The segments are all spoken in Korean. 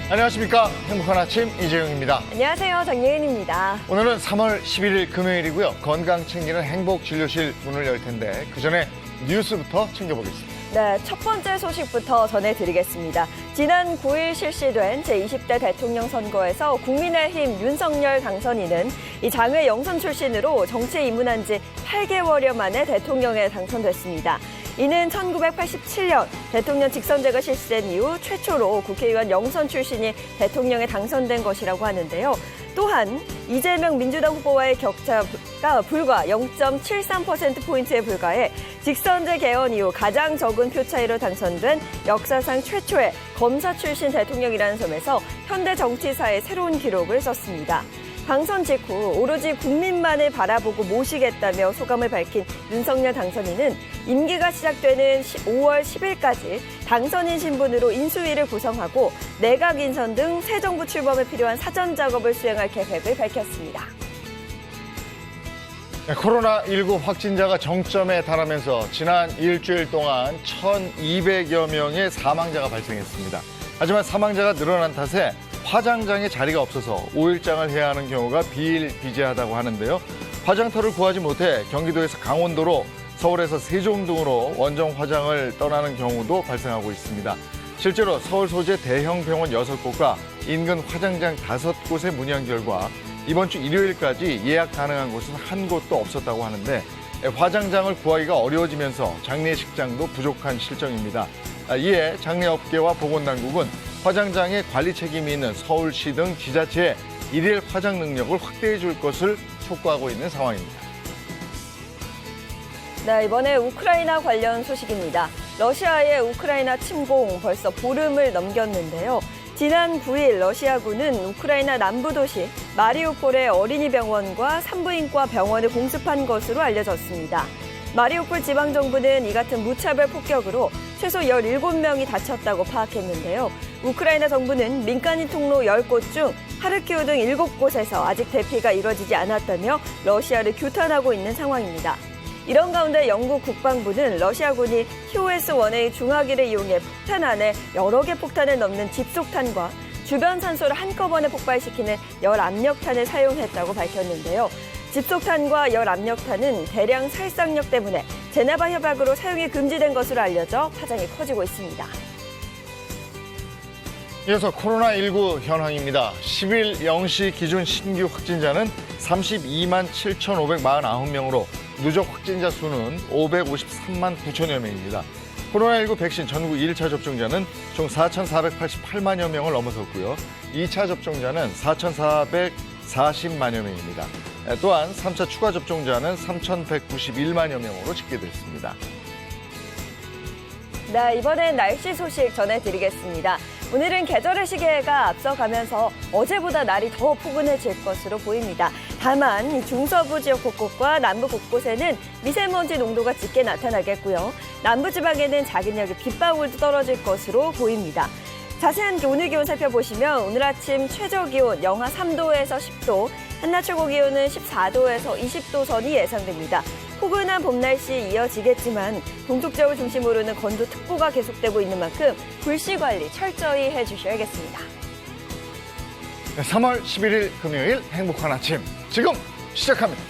안녕하십니까. 행복한 아침 이재용입니다. 안녕하세요. 정예은입니다. 오늘은 3월 11일 금요일이고요. 건강 챙기는 행복진료실 문을 열 텐데 그 전에 뉴스부터 챙겨보겠습니다. 네, 첫 번째 소식부터 전해드리겠습니다. 지난 9일 실시된 제20대 대통령 선거에서 국민의힘 윤석열 당선인은 이 장외 영선 출신으로 정치에 입문한 지 8개월여 만에 대통령에 당선됐습니다. 이는 1987년 대통령 직선제가 실시된 이후 최초로 국회의원 영선 출신이 대통령에 당선된 것이라고 하는데요. 또한 이재명 민주당 후보와의 격차가 불과 0.73%포인트에 불과해 직선제 개헌 이후 가장 적은 표 차이로 당선된 역사상 최초의 검사 출신 대통령이라는 점에서 현대 정치사에 새로운 기록을 썼습니다. 당선 직후 오로지 국민만을 바라보고 모시겠다며 소감을 밝힌 윤석열 당선인은 임기가 시작되는 5월 10일까지 당선인 신분으로 인수위를 구성하고 내각 인선 등 새 정부 출범에 필요한 사전 작업을 수행할 계획을 밝혔습니다. 코로나19 확진자가 정점에 달하면서 지난 일주일 동안 1,200여 명의 사망자가 발생했습니다. 하지만 사망자가 늘어난 탓에 화장장에 자리가 없어서 5일장을 해야 하는 경우가 비일비재하다고 하는데요. 화장터를 구하지 못해 경기도에서 강원도로, 서울에서 세종 등으로 원정 화장을 떠나는 경우도 발생하고 있습니다. 실제로 서울 소재 대형 병원 6곳과 인근 화장장 5곳에 문의한 결과 이번 주 일요일까지 예약 가능한 곳은 한 곳도 없었다고 하는데 화장장을 구하기가 어려워지면서 장례식장도 부족한 실정입니다. 이에 장례업계와 보건당국은 화장장의 관리 책임이 있는 서울시 등 지자체에 일일 화장 능력을 확대해 줄 것을 촉구하고 있는 상황입니다. 네, 이번에 우크라이나 관련 소식입니다. 러시아의 우크라이나 침공 벌써 보름을 넘겼는데요. 지난 9일 러시아군은 우크라이나 남부 도시 마리우폴의 어린이 병원과 산부인과 병원을 공습한 것으로 알려졌습니다. 마리우폴 지방정부는 이 같은 무차별 폭격으로 최소 17명이 다쳤다고 파악했는데요. 우크라이나 정부는 민간인 통로 10곳 중 하르키우 등 7곳에서 아직 대피가 이루어지지 않았다며 러시아를 규탄하고 있는 상황입니다. 이런 가운데 영국 국방부는 러시아군이 TOS-1A 중화기를 이용해 폭탄 안에 여러 개 폭탄을 넣는 집속탄과 주변 산소를 한꺼번에 폭발시키는 열압력탄을 사용했다고 밝혔는데요. 집속탄과 열압력탄은 대량 살상력 때문에 제네바 협약으로 사용이 금지된 것으로 알려져 파장이 커지고 있습니다. 이어서 코로나19 현황입니다. 10일 0시 기준 신규 확진자는 32만 7,549명으로 누적 확진자 수는 553만 9천여 명입니다. 코로나19 백신 전국 1차 접종자는 총 4,488만여 명을 넘어섰고요. 2차 접종자는 4,440만여 명입니다. 또한 3차 추가 접종자는 3,191만여 명으로 집계됐습니다. 네, 이번엔 날씨 소식 전해드리겠습니다. 오늘은 계절의 시계가 앞서가면서 어제보다 날이 더 포근해질 것으로 보입니다. 다만 중서부 지역 곳곳과 남부 곳곳에는 미세먼지 농도가 짙게 나타나겠고요. 남부지방에는 작은 양의 빗방울도 떨어질 것으로 보입니다. 자세한 오늘 기온 살펴보시면 오늘 아침 최저 기온 영하 3도에서 10도, 한낮 최고 기온은 14도에서 20도 선이 예상됩니다. 포근한 봄 날씨 이어지겠지만 동쪽지역을 중심으로는 건조특보가 계속되고 있는 만큼 불씨 관리 철저히 해주셔야겠습니다. 3월 11일 금요일 행복한 아침 지금 시작합니다.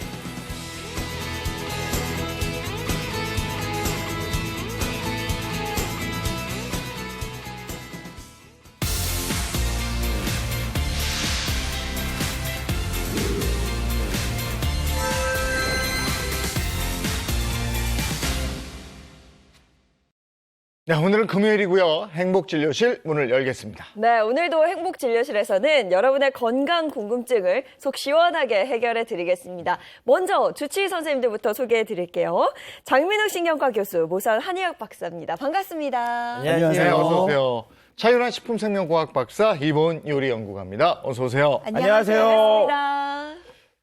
네, 오늘은 금요일이고요. 행복진료실 문을 열겠습니다. 네, 오늘도 행복진료실에서는 여러분의 건강 궁금증을 속 시원하게 해결해 드리겠습니다. 먼저 주치의 선생님들부터 소개해 드릴게요. 장민욱 신경과 교수, 모산 한의학 박사입니다. 반갑습니다. 안녕하세요. 어서 오세요. 차윤환 식품생명공학 박사, 이보은 요리연구가입니다. 어서 오세요. 안녕하세요. 반갑습니다.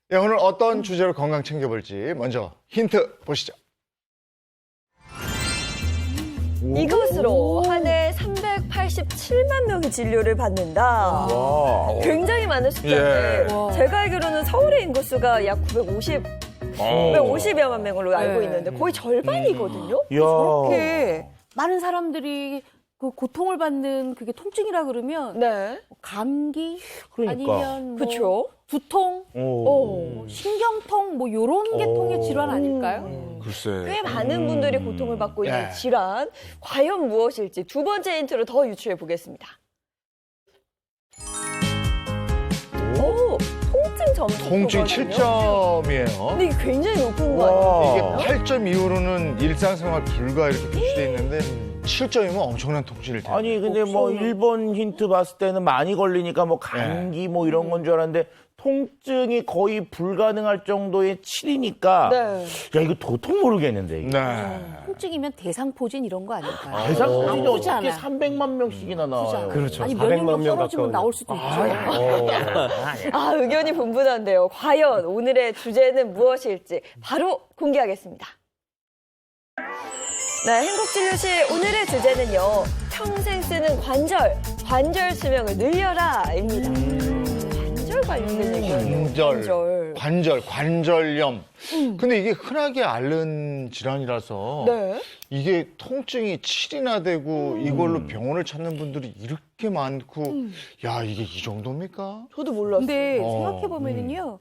네, 오늘 어떤 주제로 건강 챙겨볼지 먼저 힌트 보시죠. 이것으로 한 해 380 7만 명이 진료를 받는다. 와. 굉장히 많은 숫자인데 예. 제가 알기로는 서울의 인구수가 약 950여만 명으로 알고 네. 있는데 거의 절반이거든요. 이야. 저렇게 많은 사람들이 그 고통을 받는 그게 통증이라 그러면 네. 감기 그러니까. 아니면 뭐 그렇죠. 두통, 신경통 뭐 요런 계통의 질환 아닐까요? 글쎄. 꽤 많은 분들이 고통을 받고 있는 네. 질환 과연 무엇일지 두 번째 힌트로 더 유추해 보겠습니다. 오, 통증 점수. 통증 7점이에요. 근데 이게 굉장히 높은 거 아니에요? 이게 8점 이후로는 일상생활 불가 이렇게 표시돼 있는데 7점이면 엄청난 통증일 텐데. 아니 근데 뭐 1번 힌트 봤을 때는 많이 걸리니까 뭐 감기 뭐 이런 건 줄 알았는데 통증이 거의 불가능할 정도의 7이니까 네. 야 이거 도통 모르겠는데 이거. 네. 통증이면 대상포진 이런 거 아닐까요? 대상포진이 아프지 어떻게 않아. 300만 명씩이나 나와요. 그렇죠. 아니 400만 면역력 명 떨어지면 가까운. 나올 수도 있죠. 아, 의견이 분분한데요. 과연 오늘의 주제는 무엇일지 바로 공개하겠습니다. 네, 행복진료실 오늘의 주제는요. 평생 쓰는 관절 수명을 늘려라입니다. 관절 관련된 얘기예요. 관절염. 근데 이게 흔하게 앓는 질환이라서 네. 이게 통증이 7이나 되고 이걸로 병원을 찾는 분들이 이렇게 많고 야 이게 이 정도입니까? 저도 몰랐어요. 근데 생각해 보면은요,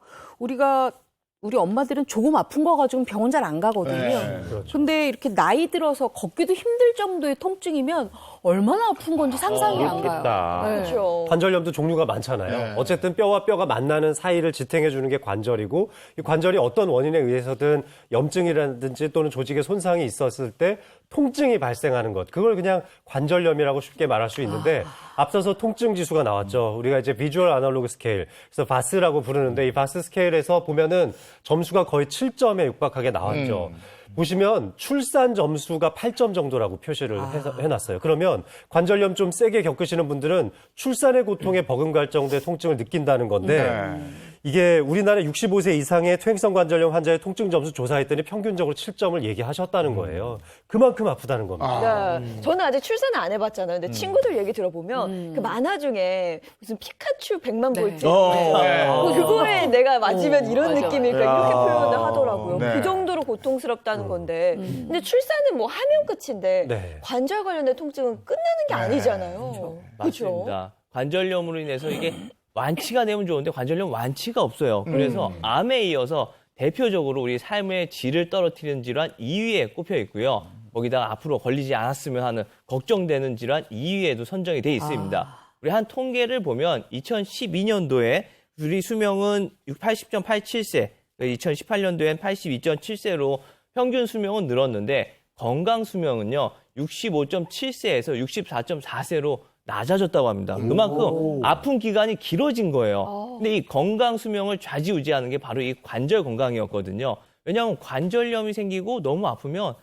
우리 엄마들은 조금 아픈 거 가지고 병원 잘 안 가거든요. 네. 근데 이렇게 나이 들어서 걷기도 힘들 정도의 통증이면 얼마나 아픈 건지 상상이 안 가요. 그렇겠다. 네. 그렇죠. 관절염도 종류가 많잖아요. 네. 어쨌든 뼈와 뼈가 만나는 사이를 지탱해 주는 게 관절이고 이 관절이 어떤 원인에 의해서든 염증이라든지 또는 조직의 손상이 있었을 때 통증이 발생하는 것. 그걸 그냥 관절염이라고 쉽게 말할 수 있는데 앞서서 통증 지수가 나왔죠. 우리가 이제 비주얼 아날로그 스케일. 그래서 바스라고 부르는데 이 바스 스케일에서 보면은 점수가 거의 7점에 육박하게 나왔죠. 보시면 출산 점수가 8점 정도라고 표시를 해놨어요. 그러면 관절염 좀 세게 겪으시는 분들은 출산의 고통에 버금갈 정도의 통증을 느낀다는 건데 이게 우리나라 65세 이상의 퇴행성 관절염 환자의 통증 점수 조사했더니 평균적으로 7점을 얘기하셨다는 거예요. 그만큼 아프다는 겁니다. 네. 저는 아직 출산을 안 해봤잖아요. 근데 친구들 얘기 들어보면 그 만화 중에 무슨 피카츄 100만 볼트 그거에 내가 맞으면 이런 맞아, 느낌일까 이렇게 표현을 하더라고요. 네. 그 정도로 고통스럽다는 건데 근데 출산은 뭐 하면 끝인데 네. 관절 관련된 통증은 끝나는 게 아니잖아요. 그렇죠. 맞습니다. 관절염으로 인해서 이게 완치가 되면 좋은데 관절염 완치가 없어요. 그래서 암에 이어서 대표적으로 우리 삶의 질을 떨어뜨리는 질환 2위에 꼽혀 있고요. 거기다가 앞으로 걸리지 않았으면 하는 걱정되는 질환 2위에도 선정이 돼 있습니다. 우리 한 통계를 보면 2012년도에 우리 수명은 80.87세, 2018년도엔 82.7세로 평균 수명은 늘었는데 건강 수명은요 65.7세에서 64.4세로 낮아졌다고 합니다. 그만큼 아픈 기간이 길어진 거예요. 근데 이 건강 수명을 좌지우지하는 게 바로 이 관절 건강이었거든요. 왜냐하면 관절염이 생기고 너무 아프면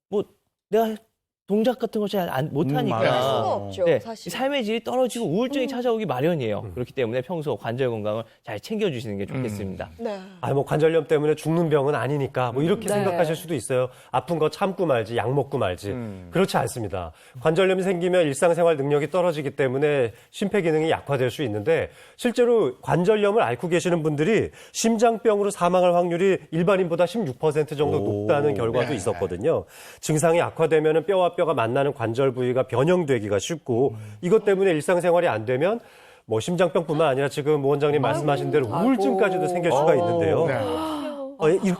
뭐 내가 동작 같은 거 잘 못하니까 할 수가 없죠, 네, 사실. 삶의 질이 떨어지고 우울증이 찾아오기 마련이에요. 그렇기 때문에 평소 관절 건강을 잘 챙겨주시는 게 좋겠습니다. 네. 뭐 관절염 때문에 죽는 병은 아니니까 뭐 이렇게 생각하실 수도 있어요. 아픈 거 참고 말지, 약 먹고 말지. 그렇지 않습니다. 관절염이 생기면 일상생활 능력이 떨어지기 때문에 심폐기능이 약화될 수 있는데 실제로 관절염을 앓고 계시는 분들이 심장병으로 사망할 확률이 일반인보다 16% 정도 높다는 결과도 있었거든요. 증상이 악화되면 뼈와 뼈가 만나는 관절 부위가 변형되기가 쉽고 이것 때문에 일상생활이 안 되면 뭐 심장병뿐만 아니라 지금 모 원장님 말씀하신 대로 우울증까지도 생길 수가 있는데요.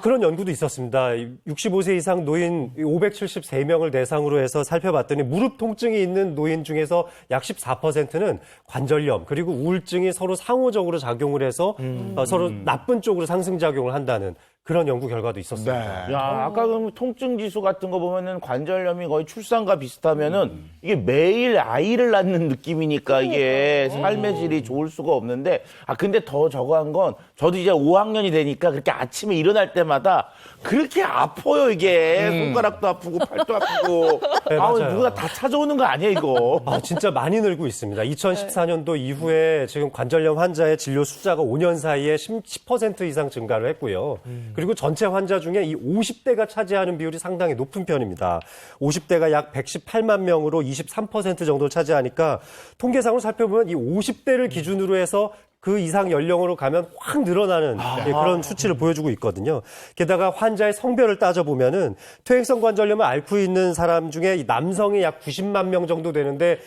그런 연구도 있었습니다. 65세 이상 노인 573명을 대상으로 해서 살펴봤더니 무릎 통증이 있는 노인 중에서 약 14%는 관절염 그리고 우울증이 서로 상호적으로 작용을 해서 서로 나쁜 쪽으로 상승작용을 한다는 그런 연구 결과도 있었습니다. 야, 아까 그 통증 지수 같은 거 보면은 관절염이 거의 출산과 비슷하면은 이게 매일 아이를 낳는 느낌이니까 이게 삶의 질이 좋을 수가 없는데 근데 더 저거한 건 저도 이제 5학년이 되니까 그렇게 아침에 일어날 때마다 그렇게 아파요, 이게. 손가락도 아프고 팔도 아프고. 네, 맞아요. 누가 다 찾아오는 거 아니야, 이거. 진짜 많이 늘고 있습니다. 2014년도 이후에 지금 관절염 환자의 진료 숫자가 5년 사이에 10% 이상 증가를 했고요. 그리고 그리고 전체 환자 중에 이 50대가 차지하는 비율이 상당히 높은 편입니다. 50대가 약 118만 명으로 23% 정도 차지하니까 통계상으로 살펴보면 이 50대를 기준으로 해서 그 이상 연령으로 가면 확 늘어나는 그런 수치를 보여주고 있거든요. 게다가 환자의 성별을 따져보면은 퇴행성 관절염을 앓고 있는 사람 중에 이 남성이 약 90만 명 정도 되는데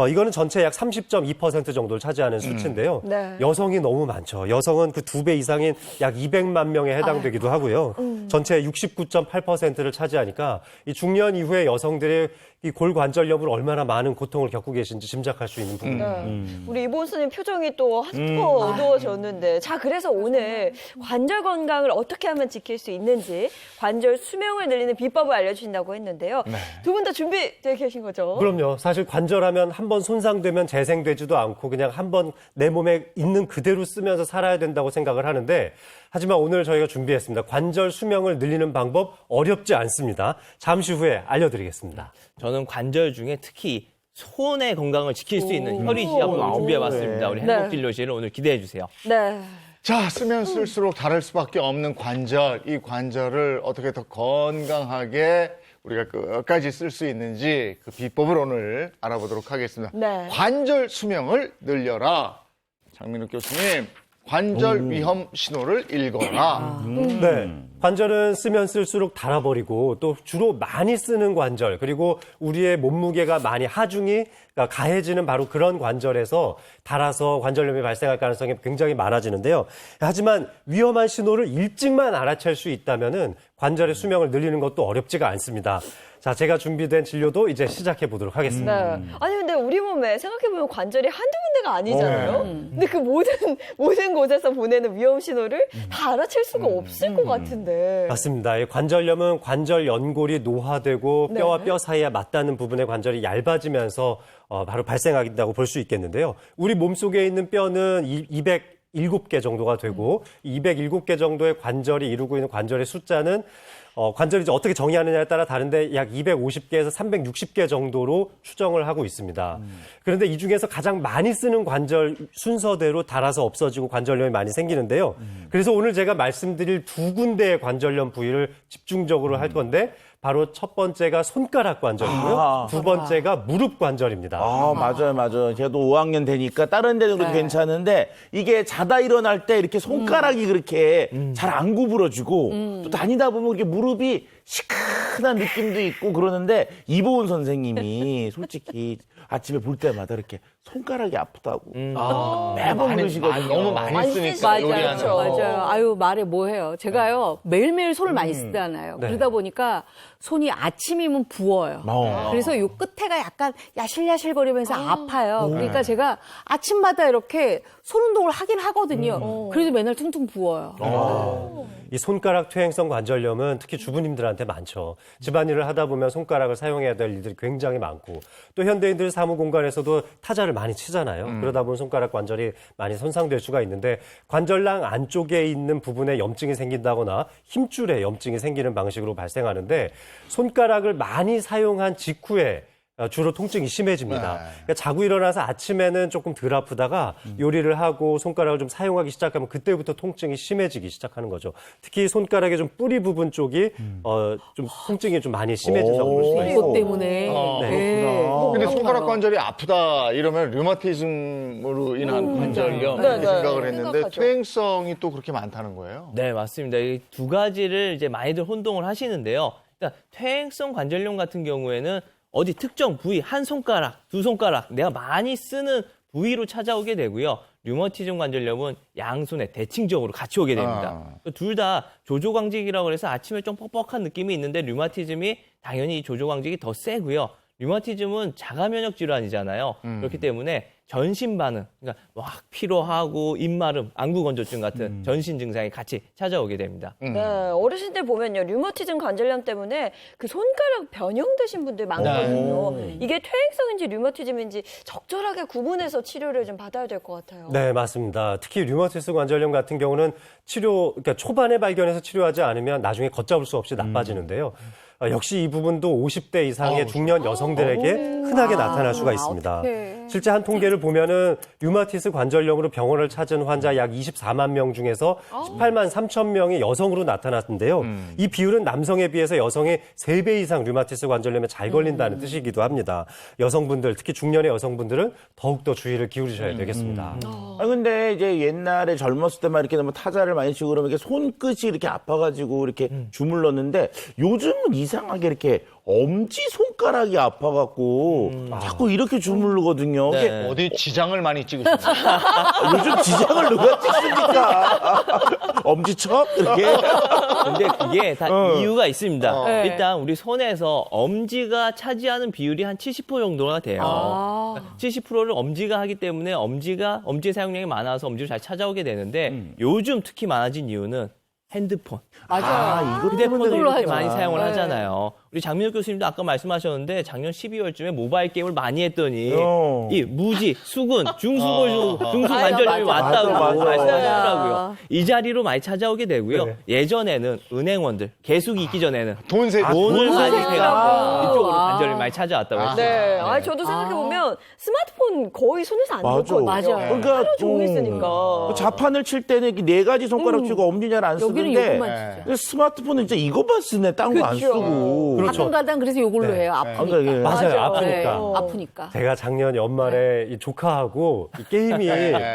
이거는 전체 약 30.2% 정도를 차지하는 수치인데요. 네. 여성이 너무 많죠. 여성은 그 2배 이상인 약 200만 명에 해당되기도 하고요. 전체 69.8%를 차지하니까 이 중년 이후에 여성들의 이 골관절염으로 얼마나 많은 고통을 겪고 계신지 짐작할 수 있는 부분입니다. 우리 이보은 선생님 표정이 또 한껏 어두워졌는데. 자, 그래서 오늘 관절 건강을 어떻게 하면 지킬 수 있는지 관절 수명을 늘리는 비법을 알려주신다고 했는데요. 두 분 다 준비되어 계신 거죠? 그럼요. 사실 관절하면 한번 손상되면 재생되지도 않고 그냥 한번 내 몸에 있는 그대로 쓰면서 살아야 된다고 생각을 하는데 하지만 오늘 저희가 준비했습니다. 관절 수명을 늘리는 방법 어렵지 않습니다. 잠시 후에 알려드리겠습니다. 저는 관절 중에 특히 손의 건강을 지킬 수 있는 혈의 시합을 준비해봤습니다. 우리 행복진료실을 오늘 기대해주세요. 네. 자, 쓰면 쓸수록 다를 수밖에 없는 관절. 이 관절을 어떻게 더 건강하게 우리가 끝까지 쓸 수 있는지 그 비법을 오늘 알아보도록 하겠습니다. 네. 관절 수명을 늘려라. 장민욱 교수님, 관절 위험 신호를 읽어라. 네. 관절은 쓰면 쓸수록 닳아버리고 또 주로 많이 쓰는 관절 그리고 우리의 몸무게가 많이 하중이 그러니까 가해지는 바로 그런 관절에서 닳아서 관절염이 발생할 가능성이 굉장히 많아지는데요. 하지만 위험한 신호를 일찍만 알아챌 수 있다면은 관절의 수명을 늘리는 것도 어렵지가 않습니다. 자, 제가 준비된 진료도 이제 시작해 보도록 하겠습니다. 네. 아니 근데 우리 몸에 생각해보면 관절이 한두 군데가 아니잖아요. 근데 그 모든 곳에서 보내는 위험 신호를 다 알아챌 수가 없을 것 같은데. 맞습니다. 이 관절염은 관절 연골이 노화되고 뼈와 뼈 사이에 맞닿는 부분의 관절이 얇아지면서 바로 발생한다고 볼 수 있겠는데요. 우리 몸속에 있는 뼈는 207개 정도가 되고 207개 정도의 관절이 이루고 있는 관절의 숫자는 관절이 이제 어떻게 정의하느냐에 따라 다른데 약 250개에서 360개 정도로 추정을 하고 있습니다. 그런데 이 중에서 가장 많이 쓰는 관절 순서대로 닳아서 없어지고 관절염이 많이 생기는데요. 그래서 오늘 제가 말씀드릴 두 군데의 관절염 부위를 집중적으로 할 건데 바로 첫 번째가 손가락 관절이고요. 두 번째가 무릎 관절입니다. 맞아요. 저도 5학년 되니까 다른 데는 그래도 괜찮은데 이게 자다 일어날 때 이렇게 손가락이 그렇게 잘 안 구부러지고 또 다니다 보면 이렇게 무릎이 시큰한 느낌도 있고 그러는데 이보은 선생님이 솔직히 아침에 볼 때마다 이렇게 손가락이 아프다고 매번 그러시거든요. 너무 많이 쓰니까 요리하는. 맞아요. 아유, 말해 뭐해요. 제가요, 매일매일 손을 많이 쓰잖아요. 네. 그러다 보니까 손이 아침이면 부어요. 그래서 요 끝에가 약간 야실야실거리면서 아파요. 그러니까 제가 아침마다 이렇게 손 운동을 하긴 하거든요. 그래도 맨날 퉁퉁 부어요. 이 손가락 퇴행성 관절염은 특히 주부님들한테 많죠. 집안일을 하다 보면 손가락을 사용해야 될 일들이 굉장히 많고 또 현대인들 사무 공간에서도 타자를 많이 치잖아요. 그러다 보면 손가락 관절이 많이 손상될 수가 있는데 관절낭 안쪽에 있는 부분에 염증이 생긴다거나 힘줄에 염증이 생기는 방식으로 발생하는데 손가락을 많이 사용한 직후에 주로 통증이 심해집니다. 그러니까 자고 일어나서 아침에는 조금 덜 아프다가 요리를 하고 손가락을 좀 사용하기 시작하면 그때부터 통증이 심해지기 시작하는 거죠. 특히 손가락의 좀 뿌리 부분 쪽이 좀 통증이 좀 많이 심해진다고 볼 수가 있어요. 이것 때문에. 네. 근데 손가락 관절이 아프다 이러면 류마티즘으로 인한 관절염 이렇게 생각을 했는데 생각하죠. 퇴행성이 또 그렇게 많다는 거예요. 네, 맞습니다. 이 두 가지를 이제 많이들 혼동을 하시는데요. 그러니까 퇴행성 관절염 같은 경우에는 어디 특정 부위, 한 손가락, 두 손가락, 내가 많이 쓰는 부위로 찾아오게 되고요. 류머티즘 관절염은 양손에 대칭적으로 같이 오게 됩니다. 둘 다 조조광직이라고 해서 아침에 좀 뻑뻑한 느낌이 있는데 류마티즘이 당연히 조조광직이 더 세고요. 류마티즘은 자가면역 질환이잖아요. 그렇기 때문에 전신 반응, 그러니까 막 피로하고 입마름, 안구건조증 같은 전신 증상이 같이 찾아오게 됩니다. 네, 어르신들 보면요, 류머티즘 관절염 때문에 그 손가락 변형되신 분들 많거든요. 이게 퇴행성인지 류머티즘인지 적절하게 구분해서 치료를 좀 받아야 될 것 같아요. 네, 맞습니다. 특히 류마티스 관절염 같은 경우는 그러니까 초반에 발견해서 치료하지 않으면 나중에 걷잡을 수 없이 나빠지는데요. 역시 이 부분도 50대 이상의 중년 여성들에게 흔하게 나타날 수가 있습니다. 실제 한 통계를 보면은 류마티스 관절염으로 병원을 찾은 환자 약 24만 명 중에서 18만 3천 명이 여성으로 나타났는데요. 이 비율은 남성에 비해서 여성의 3배 이상 류마티스 관절염에 잘 걸린다는 뜻이기도 합니다. 여성분들, 특히 중년의 여성분들은 더욱더 주의를 기울이셔야 되겠습니다. 근데 이제 옛날에 젊었을 때만 이렇게 뭐 타자를 많이 치고 그러면 이렇게 손끝이 이렇게 아파가지고 이렇게 주물렀는데 요즘은 이상하게 이렇게 엄지 손가락이 아파갖고 자꾸 이렇게 주물르거든요. 네. 이게 어디 지장을 많이 찍으셨나요? 요즘 지장을 누가 찍습니까? 엄지척? 이렇게? 근데 그게 다 이유가 있습니다. 네. 일단 우리 손에서 엄지가 차지하는 비율이 한 70% 정도가 돼요. 70%를 엄지가 하기 때문에 엄지의 사용량이 많아서 엄지를 잘 찾아오게 되는데 요즘 특히 많아진 이유는 핸드폰. 맞아요. 이것 휴대폰을 그걸로 이렇게 하죠. 많이 사용을 네. 하잖아요. 우리 장민혁 교수님도 아까 말씀하셨는데 작년 12월쯤에 모바일 게임을 많이 했더니 어. 이 무지, 수근, 중수관절염이 맞아. 왔다고 맞아. 말씀하시더라고요. 이 자리로 많이 찾아오게 되고요. 네. 예전에는 은행원들 계속이 있기 전에는 돈 세고. 돈을 많이 세고. 해갖고 이쪽으로 아. 관절이 많이 찾아왔다고 했어요. 네. 저도 생각해보면 스마트폰 거의 손에서 안 맞아. 놓거든요. 맞아요. 그러니까 하루 종일 쓰니까. 자판을 칠 때는 이렇게 4가지 손가락 치고 엄지 잘 안 여기는 쓰는데 요것만 네. 진짜. 근데 스마트폰은 진짜 이것만 쓰네. 딴 거 안 그렇죠. 쓰고. 그렇죠. 가끔가다 그래서 요걸로 네. 해요. 아프니까. 예. 맞아요. 맞아. 아프니까. 네. 아프니까. 제가 작년 연말에 이 조카하고 이 게임이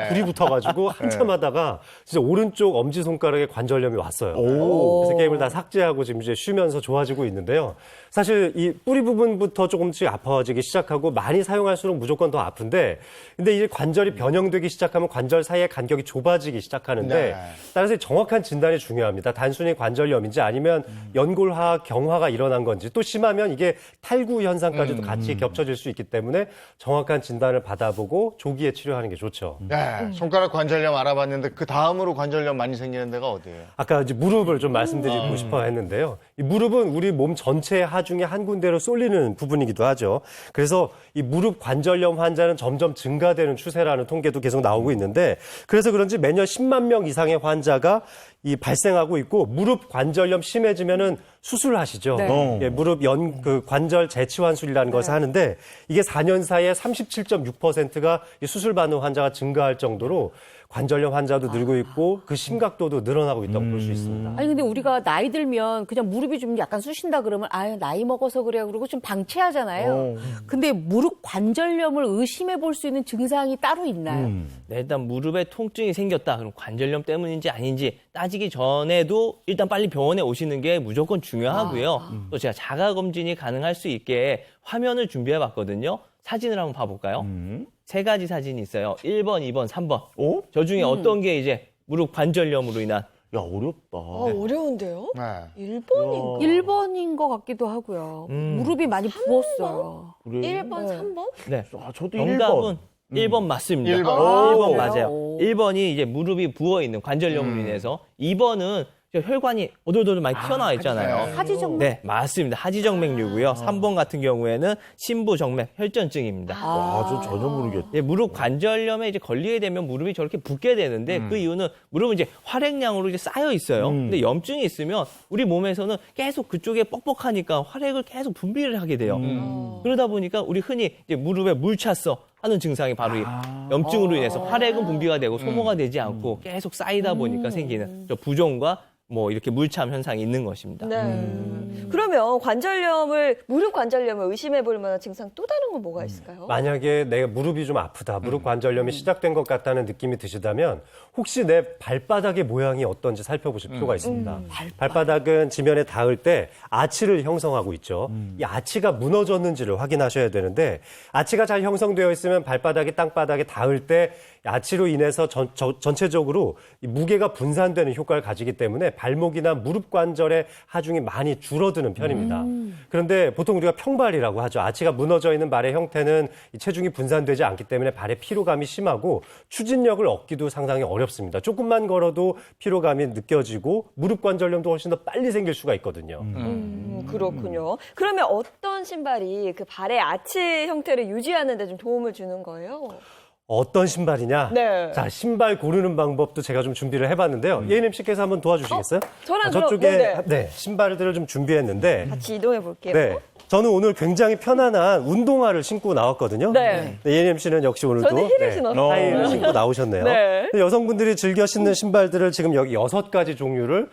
불이 붙어가지고 한참 하다가 진짜 오른쪽 엄지손가락에 관절염이 왔어요. 그래서 게임을 다 삭제하고 지금 이제 쉬면서 좋아지고 있는데요. 사실 이 뿌리 부분부터 조금씩 아파지기 시작하고 많이 사용할수록 무조건 더 아픈데 근데 이제 관절이 변형되기 시작하면 관절 사이의 간격이 좁아지기 시작하는데 네. 따라서 이 정확한 진단이 중요합니다. 단순히 관절염인지 아니면 연골화, 경화가 일어난 건지 또 심하면 이게 탈구 현상까지도 같이 겹쳐질 수 있기 때문에 정확한 진단을 받아보고 조기에 치료하는 게 좋죠. 네, 손가락 관절염 알아봤는데 그 다음으로 관절염 많이 생기는 데가 어디예요? 아까 이제 무릎을 좀 말씀드리고 싶어 했는데요. 이 무릎은 우리 몸 전체의 하중에 한 군데로 쏠리는 부분이기도 하죠. 그래서 이 무릎 관절염 환자는 점점 증가되는 추세라는 통계도 계속 나오고 있는데 그래서 그런지 매년 10만 명 이상의 환자가 이 발생하고 있고 무릎 관절염 심해지면은 수술하시죠. 네. 예, 무릎 그 관절 재치환술이라는 것을 하는데 이게 4년 사이에 37.6%가 이 수술 받는 환자가 증가할 정도로 관절염 환자도 늘고 있고 그 심각도도 늘어나고 있다고 볼 수 있습니다. 아니 근데 우리가 나이 들면 그냥 무릎이 좀 약간 쑤신다 그러면 아유 나이 먹어서 그래요 그러고 좀 방치하잖아요. 근데 무릎 관절염을 의심해 볼 수 있는 증상이 따로 있나요? 네, 일단 무릎에 통증이 생겼다. 그럼 관절염 때문인지 아닌지 따지기 전에도 일단 빨리 병원에 오시는 게 무조건 중요하고요. 또 제가 자가 검진이 가능할 수 있게 화면을 준비해 봤거든요. 사진을 한번 봐볼까요? 3가지 사진이 있어요. 1번, 2번, 3번. 저 중에 어떤 게 이제 무릎 관절염으로 인한 야, 어렵다. 어려운데요? 네. 1번인가? 1번인 것 같기도 하고요. 무릎이 많이 부었어요. 그래? 1번, 3번? 네. 저도 정답은 1번. 1번 맞습니다. 1번. 1번 오. 맞아요. 오. 1번이 이제 무릎이 부어있는 관절염으로 인해서 2번은 혈관이 오돌도돌 많이 튀어나와 있잖아요. 하지정 네, 맞습니다. 하지정맥류고요. 3번 같은 경우에는 심부정맥 혈전증입니다. 저 전혀 모르겠다. 예, 무릎 관절염에 이제 걸리게 되면 무릎이 저렇게 붓게 되는데 그 이유는 무릎은 이제 활액량으로 이제 쌓여 있어요. 근데 염증이 있으면 우리 몸에서는 계속 그쪽에 뻑뻑하니까 활액을 계속 분비를 하게 돼요. 그러다 보니까 우리 흔히 이제 무릎에 물 찼어 하는 증상이 바로 이 염증으로 인해서 활액은 분비가 되고 소모가 되지 않고 계속 쌓이다 보니까 생기는 저 부종과 뭐 이렇게 물참 현상이 있는 것입니다. 네. 그러면 무릎 관절염을 의심해 볼 만한 증상 또 다른 건 뭐가 있을까요? 만약에 내가 무릎이 좀 아프다, 무릎 관절염이 시작된 것 같다는 느낌이 드시다면 혹시 내 발바닥의 모양이 어떤지 살펴보실 필요가 있습니다. 발바닥은 지면에 닿을 때 아치를 형성하고 있죠. 이 아치가 무너졌는지를 확인하셔야 되는데 아치가 잘 형성되어 있으면 발바닥이 땅바닥에 닿을 때 아치로 인해서 전체적으로 이 무게가 분산되는 효과를 가지기 때문에 발목이나 무릎 관절의 하중이 많이 줄어드는 편입니다. 그런데 보통 우리가 평발이라고 하죠. 아치가 무너져 있는 발의 형태는 이 체중이 분산되지 않기 때문에 발에 피로감이 심하고 추진력을 얻기도 상당히 어렵습니다. 조금만 걸어도 피로감이 느껴지고 무릎 관절염도 훨씬 더 빨리 생길 수가 있거든요. 그렇군요. 그러면 어떤 신발이 그 발의 아치 형태를 유지하는 데 좀 도움을 주는 거예요? 어떤 신발이냐? 네. 자, 신발 고르는 방법도 제가 좀 준비를 해봤는데요. 예님 씨께서 한번 도와주시겠어요? 저랑 저쪽에 그럼, 네, 신발들을 좀 준비했는데 같이 이동해 볼게요. 네. 저는 오늘 굉장히 편안한 운동화를 신고 나왔거든요. 네. 예님 씨는 역시 오늘도 저는 힐을 신었어요. 하이힐을 신고 나오셨네요. 네. 여성분들이 즐겨 신는 신발들을 지금 여기 6가지 종류를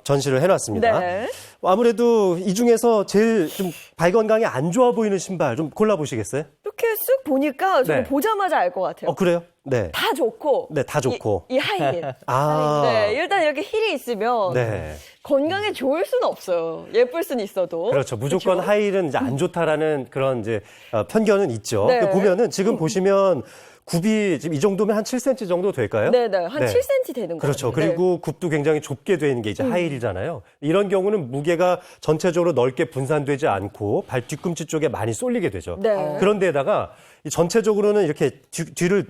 전시를 해놨습니다. 네. 아무래도 이 중에서 제일 좀 발 건강에 안 좋아 보이는 신발 좀 골라보시겠어요? 이렇게 쓱 보니까 저는 네. 보자마자 알 것 같아요. 그래요? 네. 다 좋고. 네, 다 좋고. 이 하이힐. 아. 네, 일단 이렇게 힐이 있으면 네. 건강에 좋을 수는 없어요. 예쁠 수는 있어도. 그렇죠. 무조건 그렇죠? 하이힐은 이제 안 좋다라는 그런 이제 편견은 있죠. 네. 근데 보면은 지금 보시면 굽이 지금 이 정도면 한 7cm 정도 될까요? 네네. 한 네. 7cm 되는 거예요. 그렇죠. 그리고 굽도 굉장히 좁게 되어 있는 게 이제 하이힐이잖아요. 이런 경우는 무게가 전체적으로 넓게 분산되지 않고 발 뒤꿈치 쪽에 많이 쏠리게 되죠. 네. 그런데다가 이 전체적으로는 이렇게 뒤를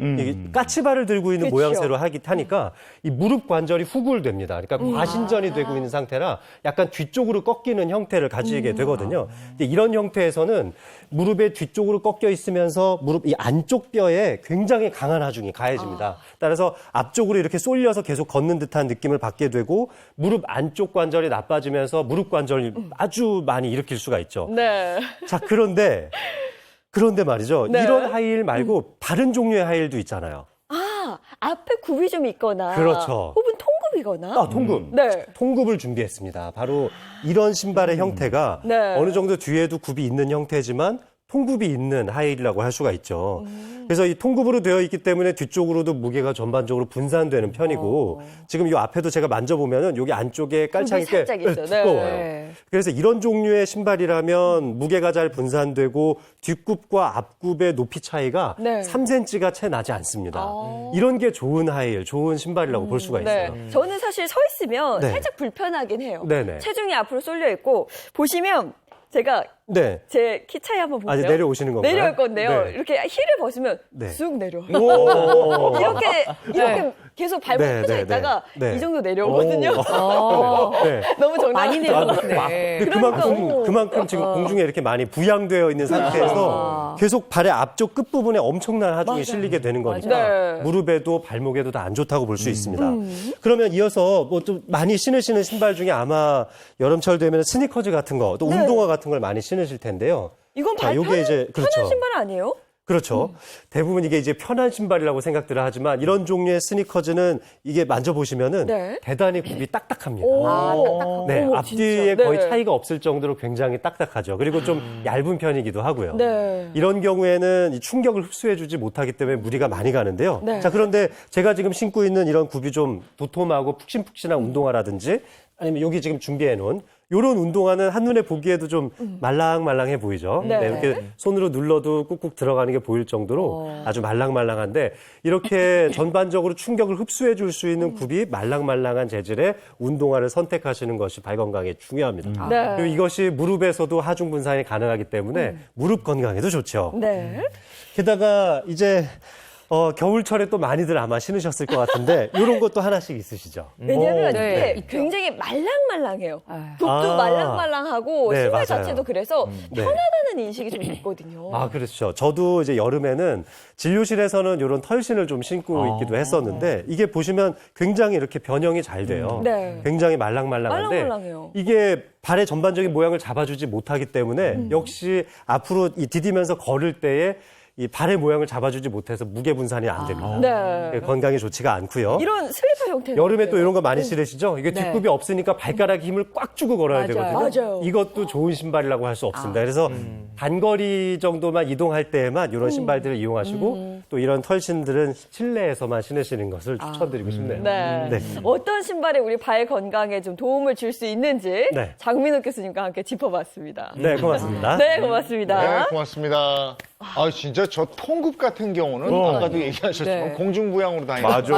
까치발을 들고 있는 그렇죠. 모양새로 하니까 이 무릎 관절이 후굴됩니다. 그러니까 과신전이 되고 있는 상태라 약간 뒤쪽으로 꺾이는 형태를 가지게 되거든요. 근데 이런 형태에서는 무릎의 뒤쪽으로 꺾여 있으면서 무릎 이 안쪽 뼈에 굉장히 강한 하중이 가해집니다. 따라서 앞쪽으로 이렇게 쏠려서 계속 걷는 듯한 느낌을 받게 되고 무릎 안쪽 관절이 나빠지면서 무릎 관절이 아주 많이 일으킬 수가 있죠. 네. 자, 그런데 말이죠. 네. 이런 하이힐 말고 다른 종류의 하이힐도 있잖아요. 아, 앞에 굽이 좀 있거나. 그렇죠. 혹은 통굽이거나. 통굽. 네. 통굽을 준비했습니다. 바로 이런 신발의 형태가 네. 어느 정도 뒤에도 굽이 있는 형태지만 통굽이 있는 하이힐이라고 할 수가 있죠. 그래서 이 통굽으로 되어 있기 때문에 뒤쪽으로도 무게가 전반적으로 분산되는 편이고 지금 이 앞에도 제가 만져보면은 여기 안쪽에 깔창이 꽤 살짝 있어요. 네. 두꺼워요. 네. 그래서 이런 종류의 신발이라면 무게가 잘 분산되고 뒷굽과 앞굽의 높이 차이가 네. 3cm가 채 나지 않습니다. 이런 게 좋은 하이힐, 좋은 신발이라고 볼 수가 네. 있어요. 저는 사실 서 있으면 네. 살짝 불편하긴 해요. 네네. 체중이 앞으로 쏠려 있고 보시면 제가 네. 제 키 차이 한번 보세요. 이제 내려오시는 건가요? 내려올 건데요. 네. 이렇게 힐을 벗으면 네. 쑥 내려와요. 오. 이렇게 계속 발목 네, 펴져 네, 있다가 네. 이 정도 내려오거든요. 네. 너무 정답. 많이 내려오네. 근데 그만큼 지금 공중에 이렇게 많이 부양되어 있는 상태에서 계속 발의 앞쪽 끝부분에 엄청난 하중이 실리게 되는 거니까 네. 무릎에도 발목에도 다 안 좋다고 볼 수 있습니다. 그러면 이어서 뭐 좀 많이 신으시는 신발 중에 아마 여름철 되면 스니커즈 같은 거, 또 운동화 같은 걸 많이 신으실 텐데요. 이건 자, 발 요게 편한, 이제 그렇죠. 편한 신발 아니에요? 그렇죠. 대부분 이게 이제 편한 신발이라고 생각들을 하지만 이런 종류의 스니커즈는 이게 만져보시면은 네. 대단히 굽이 딱딱합니다. 오. 네, 어머, 앞뒤에 진짜. 거의 네. 차이가 없을 정도로 굉장히 딱딱하죠. 그리고 좀 얇은 편이기도 하고요. 네. 이런 경우에는 이 충격을 흡수해주지 못하기 때문에 무리가 많이 가는데요. 네. 자, 그런데 제가 지금 신고 있는 이런 굽이 좀 도톰하고 푹신푹신한 운동화라든지 아니면 여기 지금 준비해놓은 이런 운동화는 한눈에 보기에도 좀 말랑말랑해 보이죠. 네. 네, 이렇게 손으로 눌러도 꾹꾹 들어가는 게 보일 정도로 아주 말랑말랑한데 이렇게 전반적으로 충격을 흡수해 줄 수 있는 굽이 말랑말랑한 재질의 운동화를 선택하시는 것이 발 건강에 중요합니다. 네. 그리고 이것이 무릎에서도 하중 분산이 가능하기 때문에 무릎 건강에도 좋죠. 네. 게다가 이제 겨울철에 또 많이들 아마 신으셨을 것 같은데 이런 것도 하나씩 있으시죠? 왜냐면 네. 이게 굉장히 말랑말랑해요. 아. 굽도 아. 말랑말랑하고 네, 신발 맞아요. 자체도 그래서 네. 편하다는 인식이 좀 있거든요. 아, 그렇죠. 저도 이제 여름에는 진료실에서는 이런 털신을 좀 신고 있기도 했었는데 이게 보시면 굉장히 이렇게 변형이 잘 돼요. 네. 굉장히 말랑말랑한데 말랑말랑해요. 이게 발의 전반적인 모양을 잡아주지 못하기 때문에 역시 앞으로 이 디디면서 걸을 때에 이 발의 모양을 잡아주지 못해서 무게 분산이 안 됩니다. 네. 건강에 좋지가 않고요. 이런 슬리퍼 형태. 여름에 또 이런 거 많이 신으시죠? 이게 네. 뒷굽이 없으니까 발가락에 힘을 꽉 주고 걸어야 맞아요. 되거든요. 맞아요. 이것도 좋은 신발이라고 할 수 없습니다. 그래서 단거리 정도만 이동할 때에만 이런 신발들을 이용하시고 또 이런 털신들은 실내에서만 신으시는 것을 추천드리고 싶네요. 네. 네. 어떤 신발이 우리 발 건강에 좀 도움을 줄 수 있는지 네. 장민호 교수님과 함께 짚어봤습니다. 네, 고맙습니다. 네, 고맙습니다. 네, 고맙습니다. 아, 진짜 저 통굽 같은 경우는 아까도 얘기하셨지만 네. 공중부양으로 다니는 맞아.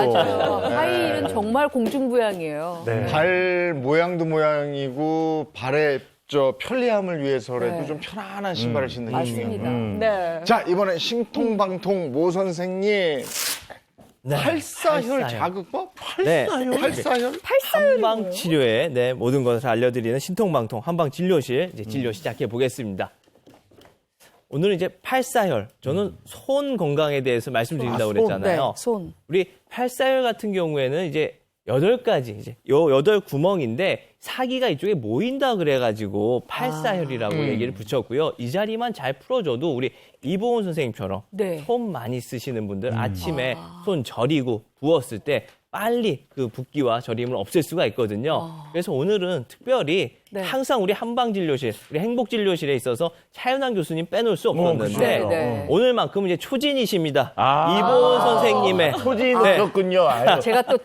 하이힐은 정말 공중부양이에요. 네. 발 모양도 모양이고 발의 저 편리함을 위해서라도 네. 좀 편안한 신발을 신는 게 맞습니다. 중요합니다. 네. 자, 이번엔 신통방통 모 선생님 팔사혈 자극법? 네. 팔사혈? 한방 치료에 모든 것을 알려드리는 신통방통 한방 진료실 이제 진료 시작해 보겠습니다. 오늘은 이제 팔사혈. 저는 손 건강에 대해서 말씀드린다고 손. 그랬잖아요. 네, 손. 우리 팔사혈 같은 경우에는 이제 8가지, 이제 요 8구멍인데 사기가 이쪽에 모인다 그래가지고 팔사혈이라고 얘기를 붙였고요. 이 자리만 잘 풀어줘도 우리 이보은 선생님처럼 네. 손 많이 쓰시는 분들 아침에 손 저리고 부었을 때 빨리 그 붓기와 저림을 없앨 수가 있거든요. 그래서 오늘은 특별히 네. 항상 우리 한방진료실, 우리 행복진료실에 있어서 차윤환 교수님 빼놓을 수 없었는데 네, 네. 오늘만큼은 이제 초진이십니다. 아. 이보은 선생님의 초진이셨군요. 아유. 제가 또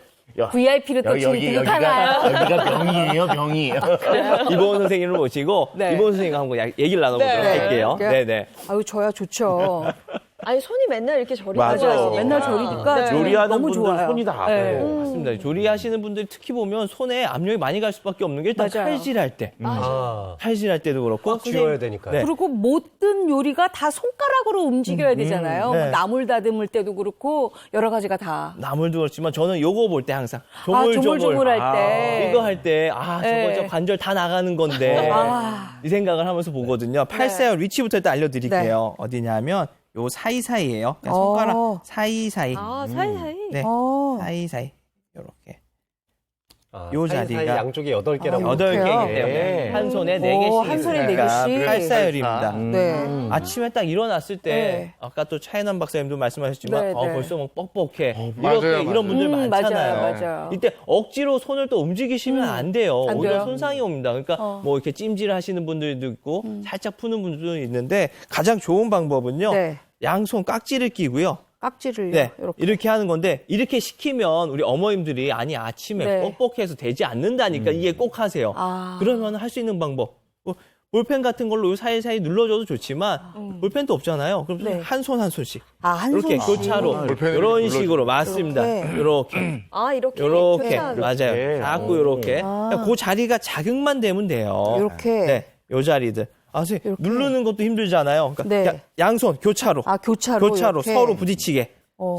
VIP를 또 등극하나요? 여기가 병이에요, 병이. 이보은 선생님을 모시고 네. 이보은 선생님과 한번 얘기를 나눠보도록 네. 할게요. 그래요? 네네. 아유, 저야 좋죠. 아니 손이 맨날 이렇게 저리고 맞아. 하시니까. 맨날 저리니까 네. 저는 요리하는 너무 분들 좋아요. 손이 다 아파요. 네. 맞습니다. 조리하시는 분들 특히 보면 손에 압력이 많이 갈 수밖에 없는 게 일단 맞아요. 칼질할 때. 칼질할 때도 그렇고. 쥐어야 되니까요. 네. 그리고 모든 요리가 다 손가락으로 움직여야 되잖아요. 네. 뭐 나물 다듬을 때도 그렇고 여러 가지가 다. 나물도 그렇지만 저는 요거 볼 때 항상 조물조물할 때. 이거 할 때 저거 네. 저 관절 다 나가는 건데 이 생각을 하면서 보거든요. 팔사혈 위치부터 일단 알려드릴게요. 어디냐면 요 사이사이예요. 그냥 손가락 사이사이. 아 사이사이. 네, 어. 사이사이 요렇게. 아, 요 사이사이 자리가 양쪽에 8개라고. 8개이기 때문에 네. 한 손에 오, 4개씩 한 손에 네 있으니까 개씩. 팔사혈입니다. 네. 아침에 딱 일어났을 때 네. 아까 또 차이남 박사님도 말씀하셨지만 네, 네. 벌써 막 뻑뻑해 맞아요, 이렇게 이런 분들 많잖아요. 맞아요. 이때 억지로 손을 또 움직이시면 안 돼요. 안 오히려 돼요. 손상이 옵니다. 그러니까 뭐 이렇게 찜질 하시는 분들도 있고 살짝 푸는 분들도 있는데 가장 좋은 방법은요. 네. 양손 깍지를 끼고요. 깍지를 네, 이렇게. 이렇게 하는 건데 이렇게 시키면 우리 어머님들이 아니 아침에 네. 뻑뻑해서 되지 않는다니까 이게 꼭 하세요. 아. 그러면 할 수 있는 방법. 뭐 볼펜 같은 걸로 사이사이 눌러줘도 좋지만 볼펜도 없잖아요. 그럼 네. 한 손 한 손씩 한 이렇게 손씩. 교차로 볼펜을 이런 이렇게 식으로 맞습니다. 이렇게 아 이렇게. 이렇게 교차로. 맞아요. 자꾸 이렇게 그 자리가 자극만 되면 돼요. 이렇게. 네, 요 자리들. 아, 선생님, 이렇게. 누르는 것도 힘들잖아요. 그러니까 네. 양손 교차로. 교차로. 교차로 이렇게. 서로 부딪히게.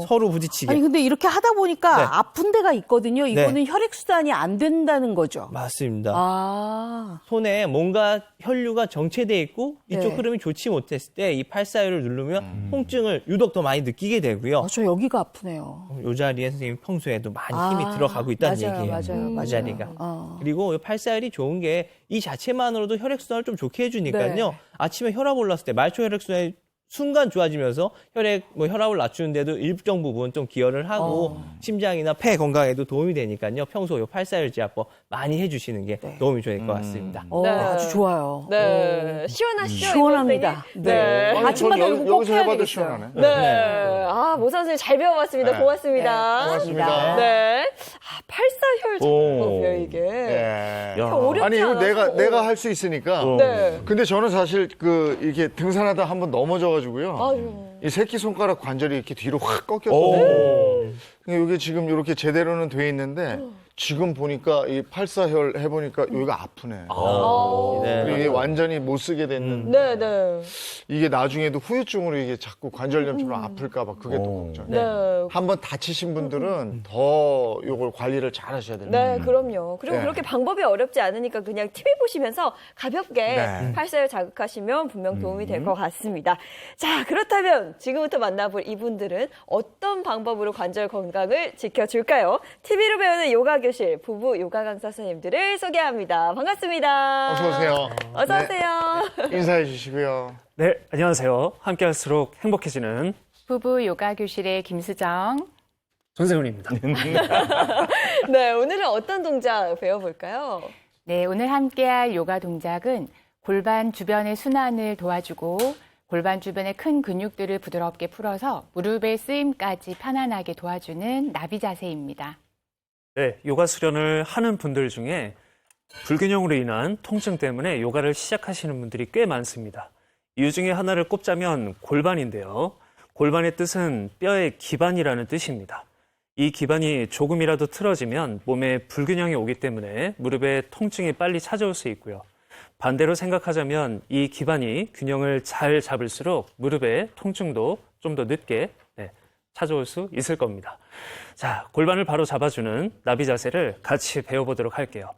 서로 부딪히게. 아니 근데 이렇게 하다 보니까 네. 아픈 데가 있거든요. 이거는 혈액순환이 안 된다는 거죠. 맞습니다. 아. 손에 뭔가 혈류가 정체돼 있고 이쪽 네. 흐름이 좋지 못했을 때 이 팔사혈을 누르면 통증을 유독 더 많이 느끼게 되고요. 저 여기가 아프네요. 이 자리에 선생님 평소에도 많이 힘이 들어가고 있다는 맞아요, 얘기예요. 맞아요. 이 자리가. 어. 그리고 이 팔사혈이 좋은 게 이 자체만으로도 혈액순환을 좀 좋게 해주니까요. 네. 아침에 혈압 올랐을 때 말초 혈액순환이 순간 좋아지면서 혈압을 낮추는데도 일정 부분 좀 기여를 하고 심장이나 폐 건강에도 도움이 되니까요. 평소 요 팔사혈 지압법 많이 해주시는 게 도움이 될 것 같습니다. 네. 아주 좋아요. 네. 시원하시죠? 시원합니다. 이번 네. 선생님? 아침마다 이거 꼭 여기서 해야 해봐도 되겠어요. 시원하네. 네. 아, 모 선생님 잘 배워봤습니다. 네. 고맙습니다. 고맙습니다. 네. 아, 팔사혈 작업이에요, 이게. 예. 야. 어렵지 아니, 이거 않아서. 내가 할 수 있으니까. 네. 근데 저는 사실 이렇게 등산하다 한번 넘어져가지고요. 아유. 이 새끼 손가락 관절이 이렇게 뒤로 확 꺾였어요. 이게 지금 이렇게 제대로는 돼 있는데 지금 보니까 이 팔사혈 해보니까 여기가 아프네. 네. 그리고 이게 완전히 못 쓰게 됐는데 네, 네. 이게 나중에도 후유증으로 이게 자꾸 관절염처럼 아플까봐 그게 더 걱정이에요. 네. 한번 다치신 분들은 더 이걸 관리를 잘 하셔야 됩니다. 네, 그럼요. 그리고 네. 그렇게 방법이 어렵지 않으니까 그냥 TV 보시면서 가볍게 네. 팔사혈 자극하시면 분명 도움이 될 것 같습니다. 자, 그렇다면 지금부터 만나볼 이분들은 어떤 방법으로 관절 건강을 지켜줄까요? TV로 배우는 요가 교실 부부 요가 강사 선생님들을 소개합니다. 반갑습니다. 어서 오세요. 어서 네. 오세요. 인사해 주시고요. 네, 안녕하세요. 함께할수록 행복해지는 부부 요가 교실의 김수정. 전세훈입니다. 네, 오늘은 어떤 동작 배워볼까요? 네, 오늘 함께할 요가 동작은 골반 주변의 순환을 도와주고 골반 주변의 큰 근육들을 부드럽게 풀어서 무릎의 쓰임까지 편안하게 도와주는 나비 자세입니다. 네, 요가 수련을 하는 분들 중에 불균형으로 인한 통증 때문에 요가를 시작하시는 분들이 꽤 많습니다. 이유 중에 하나를 꼽자면 골반인데요. 골반의 뜻은 뼈의 기반이라는 뜻입니다. 이 기반이 조금이라도 틀어지면 몸에 불균형이 오기 때문에 무릎에 통증이 빨리 찾아올 수 있고요. 반대로 생각하자면 이 기반이 균형을 잘 잡을수록 무릎의 통증도 좀 더 늦게 찾아올 수 있을 겁니다. 자, 골반을 바로 잡아주는 나비 자세를 같이 배워보도록 할게요.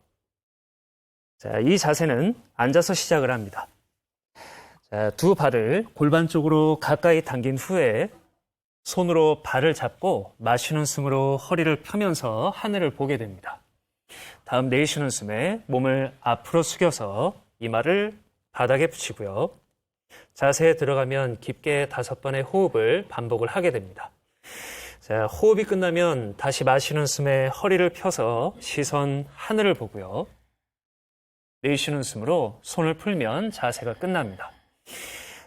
자, 이 자세는 앉아서 시작을 합니다. 자, 두 발을 골반 쪽으로 가까이 당긴 후에 손으로 발을 잡고 마시는 숨으로 허리를 펴면서 하늘을 보게 됩니다. 다음 내쉬는 숨에 몸을 앞으로 숙여서 이마를 바닥에 붙이고요. 자세에 들어가면 깊게 5번의 호흡을 반복을 하게 됩니다. 자, 호흡이 끝나면 다시 마시는 숨에 허리를 펴서 시선 하늘을 보고요. 내쉬는 숨으로 손을 풀면 자세가 끝납니다.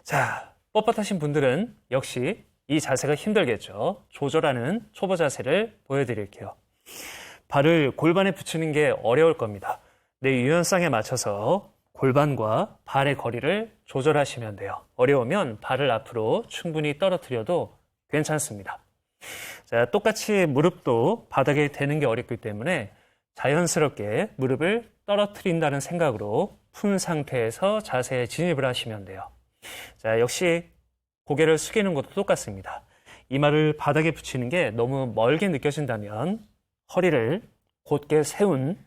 자, 뻣뻣하신 분들은 역시 이 자세가 힘들겠죠. 조절하는 초보 자세를 보여드릴게요. 발을 골반에 붙이는 게 어려울 겁니다. 내 유연성에 맞춰서 골반과 발의 거리를 조절하시면 돼요. 어려우면 발을 앞으로 충분히 떨어뜨려도 괜찮습니다. 자, 똑같이 무릎도 바닥에 대는 게 어렵기 때문에 자연스럽게 무릎을 떨어뜨린다는 생각으로 푼 상태에서 자세에 진입을 하시면 돼요. 자, 역시 고개를 숙이는 것도 똑같습니다. 이마를 바닥에 붙이는 게 너무 멀게 느껴진다면 허리를 곧게 세운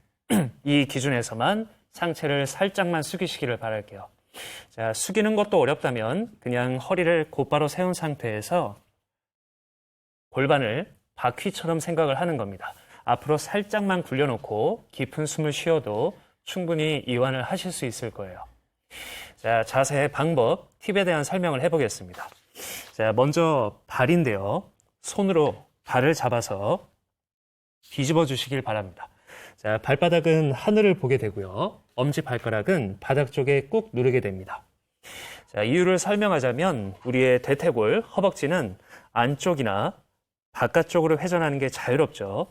이 기준에서만 상체를 살짝만 숙이시기를 바랄게요. 자, 숙이는 것도 어렵다면 그냥 허리를 곧바로 세운 상태에서 골반을 바퀴처럼 생각을 하는 겁니다. 앞으로 살짝만 굴려놓고 깊은 숨을 쉬어도 충분히 이완을 하실 수 있을 거예요. 자, 자세의 방법, 팁에 대한 설명을 해보겠습니다. 자, 먼저 발인데요. 손으로 발을 잡아서 뒤집어 주시길 바랍니다. 자, 발바닥은 하늘을 보게 되고요. 엄지발가락은 바닥 쪽에 꾹 누르게 됩니다. 자, 이유를 설명하자면 우리의 대퇴골, 허벅지는 안쪽이나 바깥쪽으로 회전하는 게 자유롭죠.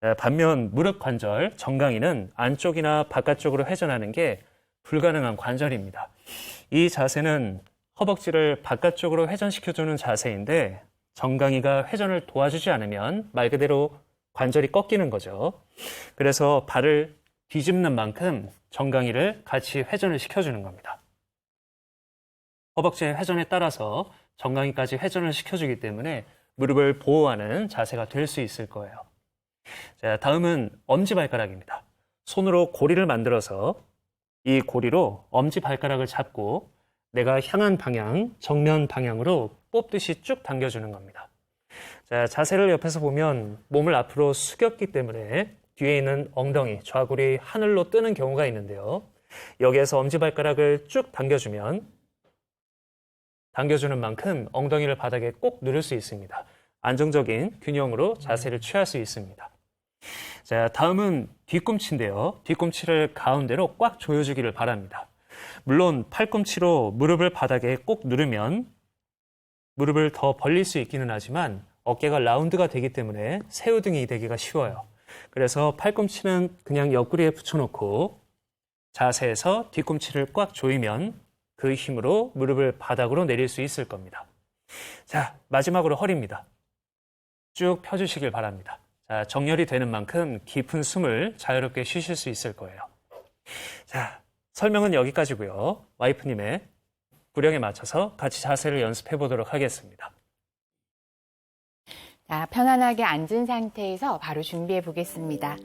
자, 반면 무릎 관절, 정강이는 안쪽이나 바깥쪽으로 회전하는 게 불가능한 관절입니다. 이 자세는 허벅지를 바깥쪽으로 회전시켜주는 자세인데 정강이가 회전을 도와주지 않으면 말 그대로 관절이 꺾이는 거죠. 그래서 발을 뒤집는 만큼 정강이를 같이 회전을 시켜주는 겁니다. 허벅지의 회전에 따라서 정강이까지 회전을 시켜주기 때문에 무릎을 보호하는 자세가 될 수 있을 거예요. 자, 다음은 엄지발가락입니다. 손으로 고리를 만들어서 이 고리로 엄지발가락을 잡고 내가 향한 방향, 정면 방향으로 뽑듯이 쭉 당겨주는 겁니다. 자, 자세를 옆에서 보면 몸을 앞으로 숙였기 때문에 뒤에 있는 엉덩이, 좌골이 하늘로 뜨는 경우가 있는데요. 여기에서 엄지발가락을 쭉 당겨주면 당겨주는 만큼 엉덩이를 바닥에 꼭 누를 수 있습니다. 안정적인 균형으로 자세를 취할 수 있습니다. 자, 다음은 뒤꿈치인데요. 뒤꿈치를 가운데로 꽉 조여주기를 바랍니다. 물론 팔꿈치로 무릎을 바닥에 꼭 누르면 무릎을 더 벌릴 수 있기는 하지만 어깨가 라운드가 되기 때문에 새우등이 되기가 쉬워요. 그래서 팔꿈치는 그냥 옆구리에 붙여놓고 자세에서 뒤꿈치를 꽉 조이면 그 힘으로 무릎을 바닥으로 내릴 수 있을 겁니다. 자, 마지막으로 허리입니다. 쭉 펴주시길 바랍니다. 자, 정렬이 되는 만큼 깊은 숨을 자유롭게 쉬실 수 있을 거예요. 자, 설명은 여기까지고요. 와이프님의 구령에 맞춰서 같이 자세를 연습해 보도록 하겠습니다. 자, 편안하게 앉은 상태에서 바로 준비해 보겠습니다.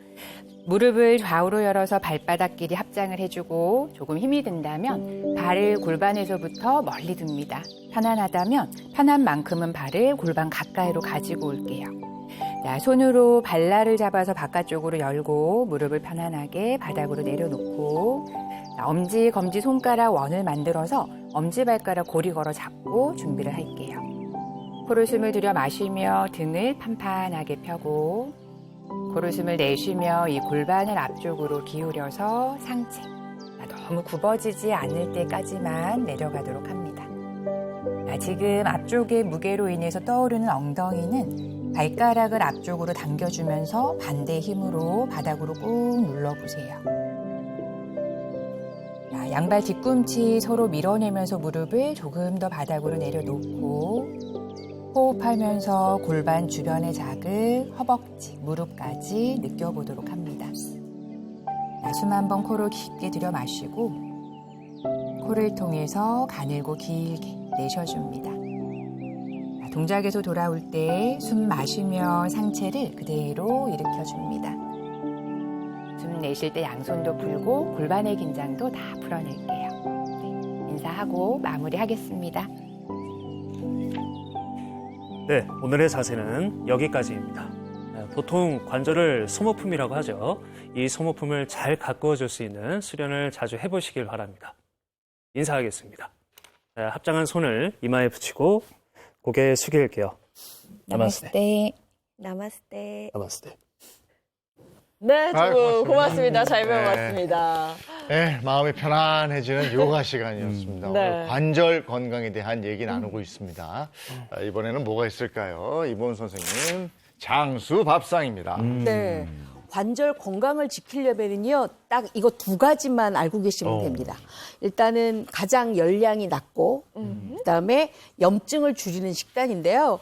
무릎을 좌우로 열어서 발바닥끼리 합장을 해주고 조금 힘이 든다면 발을 골반에서부터 멀리 둡니다. 편안하다면 편한 만큼은 발을 골반 가까이로 가지고 올게요. 자, 손으로 발날을 잡아서 바깥쪽으로 열고 무릎을 편안하게 바닥으로 내려놓고 자, 엄지, 검지, 손가락 원을 만들어서 엄지발가락 고리 걸어 잡고 준비를 할게요. 코로 숨을 들여 마시며 등을 판판하게 펴고 코로 숨을 내쉬며 이 골반을 앞쪽으로 기울여서 상체 너무 굽어지지 않을 때까지만 내려가도록 합니다. 지금 앞쪽의 무게로 인해서 떠오르는 엉덩이는 발가락을 앞쪽으로 당겨주면서 반대 힘으로 바닥으로 꾹 눌러보세요. 양발 뒤꿈치 서로 밀어내면서 무릎을 조금 더 바닥으로 내려놓고 호흡하면서 골반 주변의 자극, 허벅지, 무릎까지 느껴보도록 합니다. 숨 한 번 코로 깊게 들여 마시고 코를 통해서 가늘고 길게 내쉬어줍니다. 동작에서 돌아올 때 숨 마시며 상체를 그대로 일으켜줍니다. 숨 내쉴 때 양손도 풀고 골반의 긴장도 다 풀어낼게요. 인사하고 마무리하겠습니다. 네, 오늘의 자세는 여기까지입니다. 보통 관절을 소모품이라고 하죠. 이 소모품을 잘 가꾸어줄 수 있는 수련을 자주 해보시길 바랍니다. 인사하겠습니다. 합장한 손을 이마에 붙이고 고개 숙일게요. 나마스테. 나마스테. 나마스테. 네, 두 아이고, 분 고맙습니다. 잘 네. 배워봤습니다. 네, 마음이 편안해지는 요가 시간이었습니다. 네. 오늘 관절 건강에 대한 얘기 나누고 있습니다. 이번에는 뭐가 있을까요? 이본 선생님, 장수 밥상입니다. 네. 관절 건강을 지키려면요, 딱 이거 두 가지만 알고 계시면 됩니다. 일단은 가장 열량이 낮고, 그다음에 염증을 줄이는 식단인데요.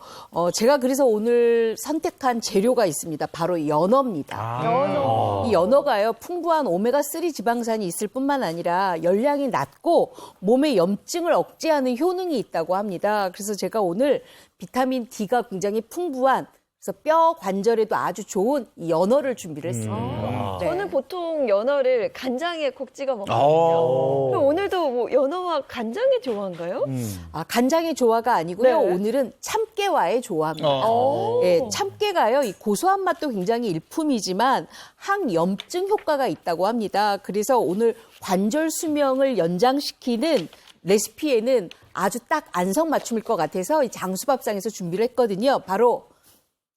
제가 그래서 오늘 선택한 재료가 있습니다. 바로 연어입니다. 이 연어가요, 풍부한 오메가3 지방산이 있을 뿐만 아니라 열량이 낮고 몸의 염증을 억제하는 효능이 있다고 합니다. 그래서 제가 오늘 비타민 D가 굉장히 풍부한 그래서 뼈 관절에도 아주 좋은 이 연어를 준비를 했습니다. 네. 저는 보통 연어를 간장에 콕 찍어 먹거든요. 그럼 오늘도 뭐 연어와 간장의 조화인가요? 간장의 조화가 아니고요. 네. 오늘은 참깨와의 조화입니다. 예, 참깨가요, 이 고소한 맛도 굉장히 일품이지만 항염증 효과가 있다고 합니다. 그래서 오늘 관절 수명을 연장시키는 레시피에는 아주 딱 안성맞춤일 것 같아서 이 장수밥상에서 준비를 했거든요. 바로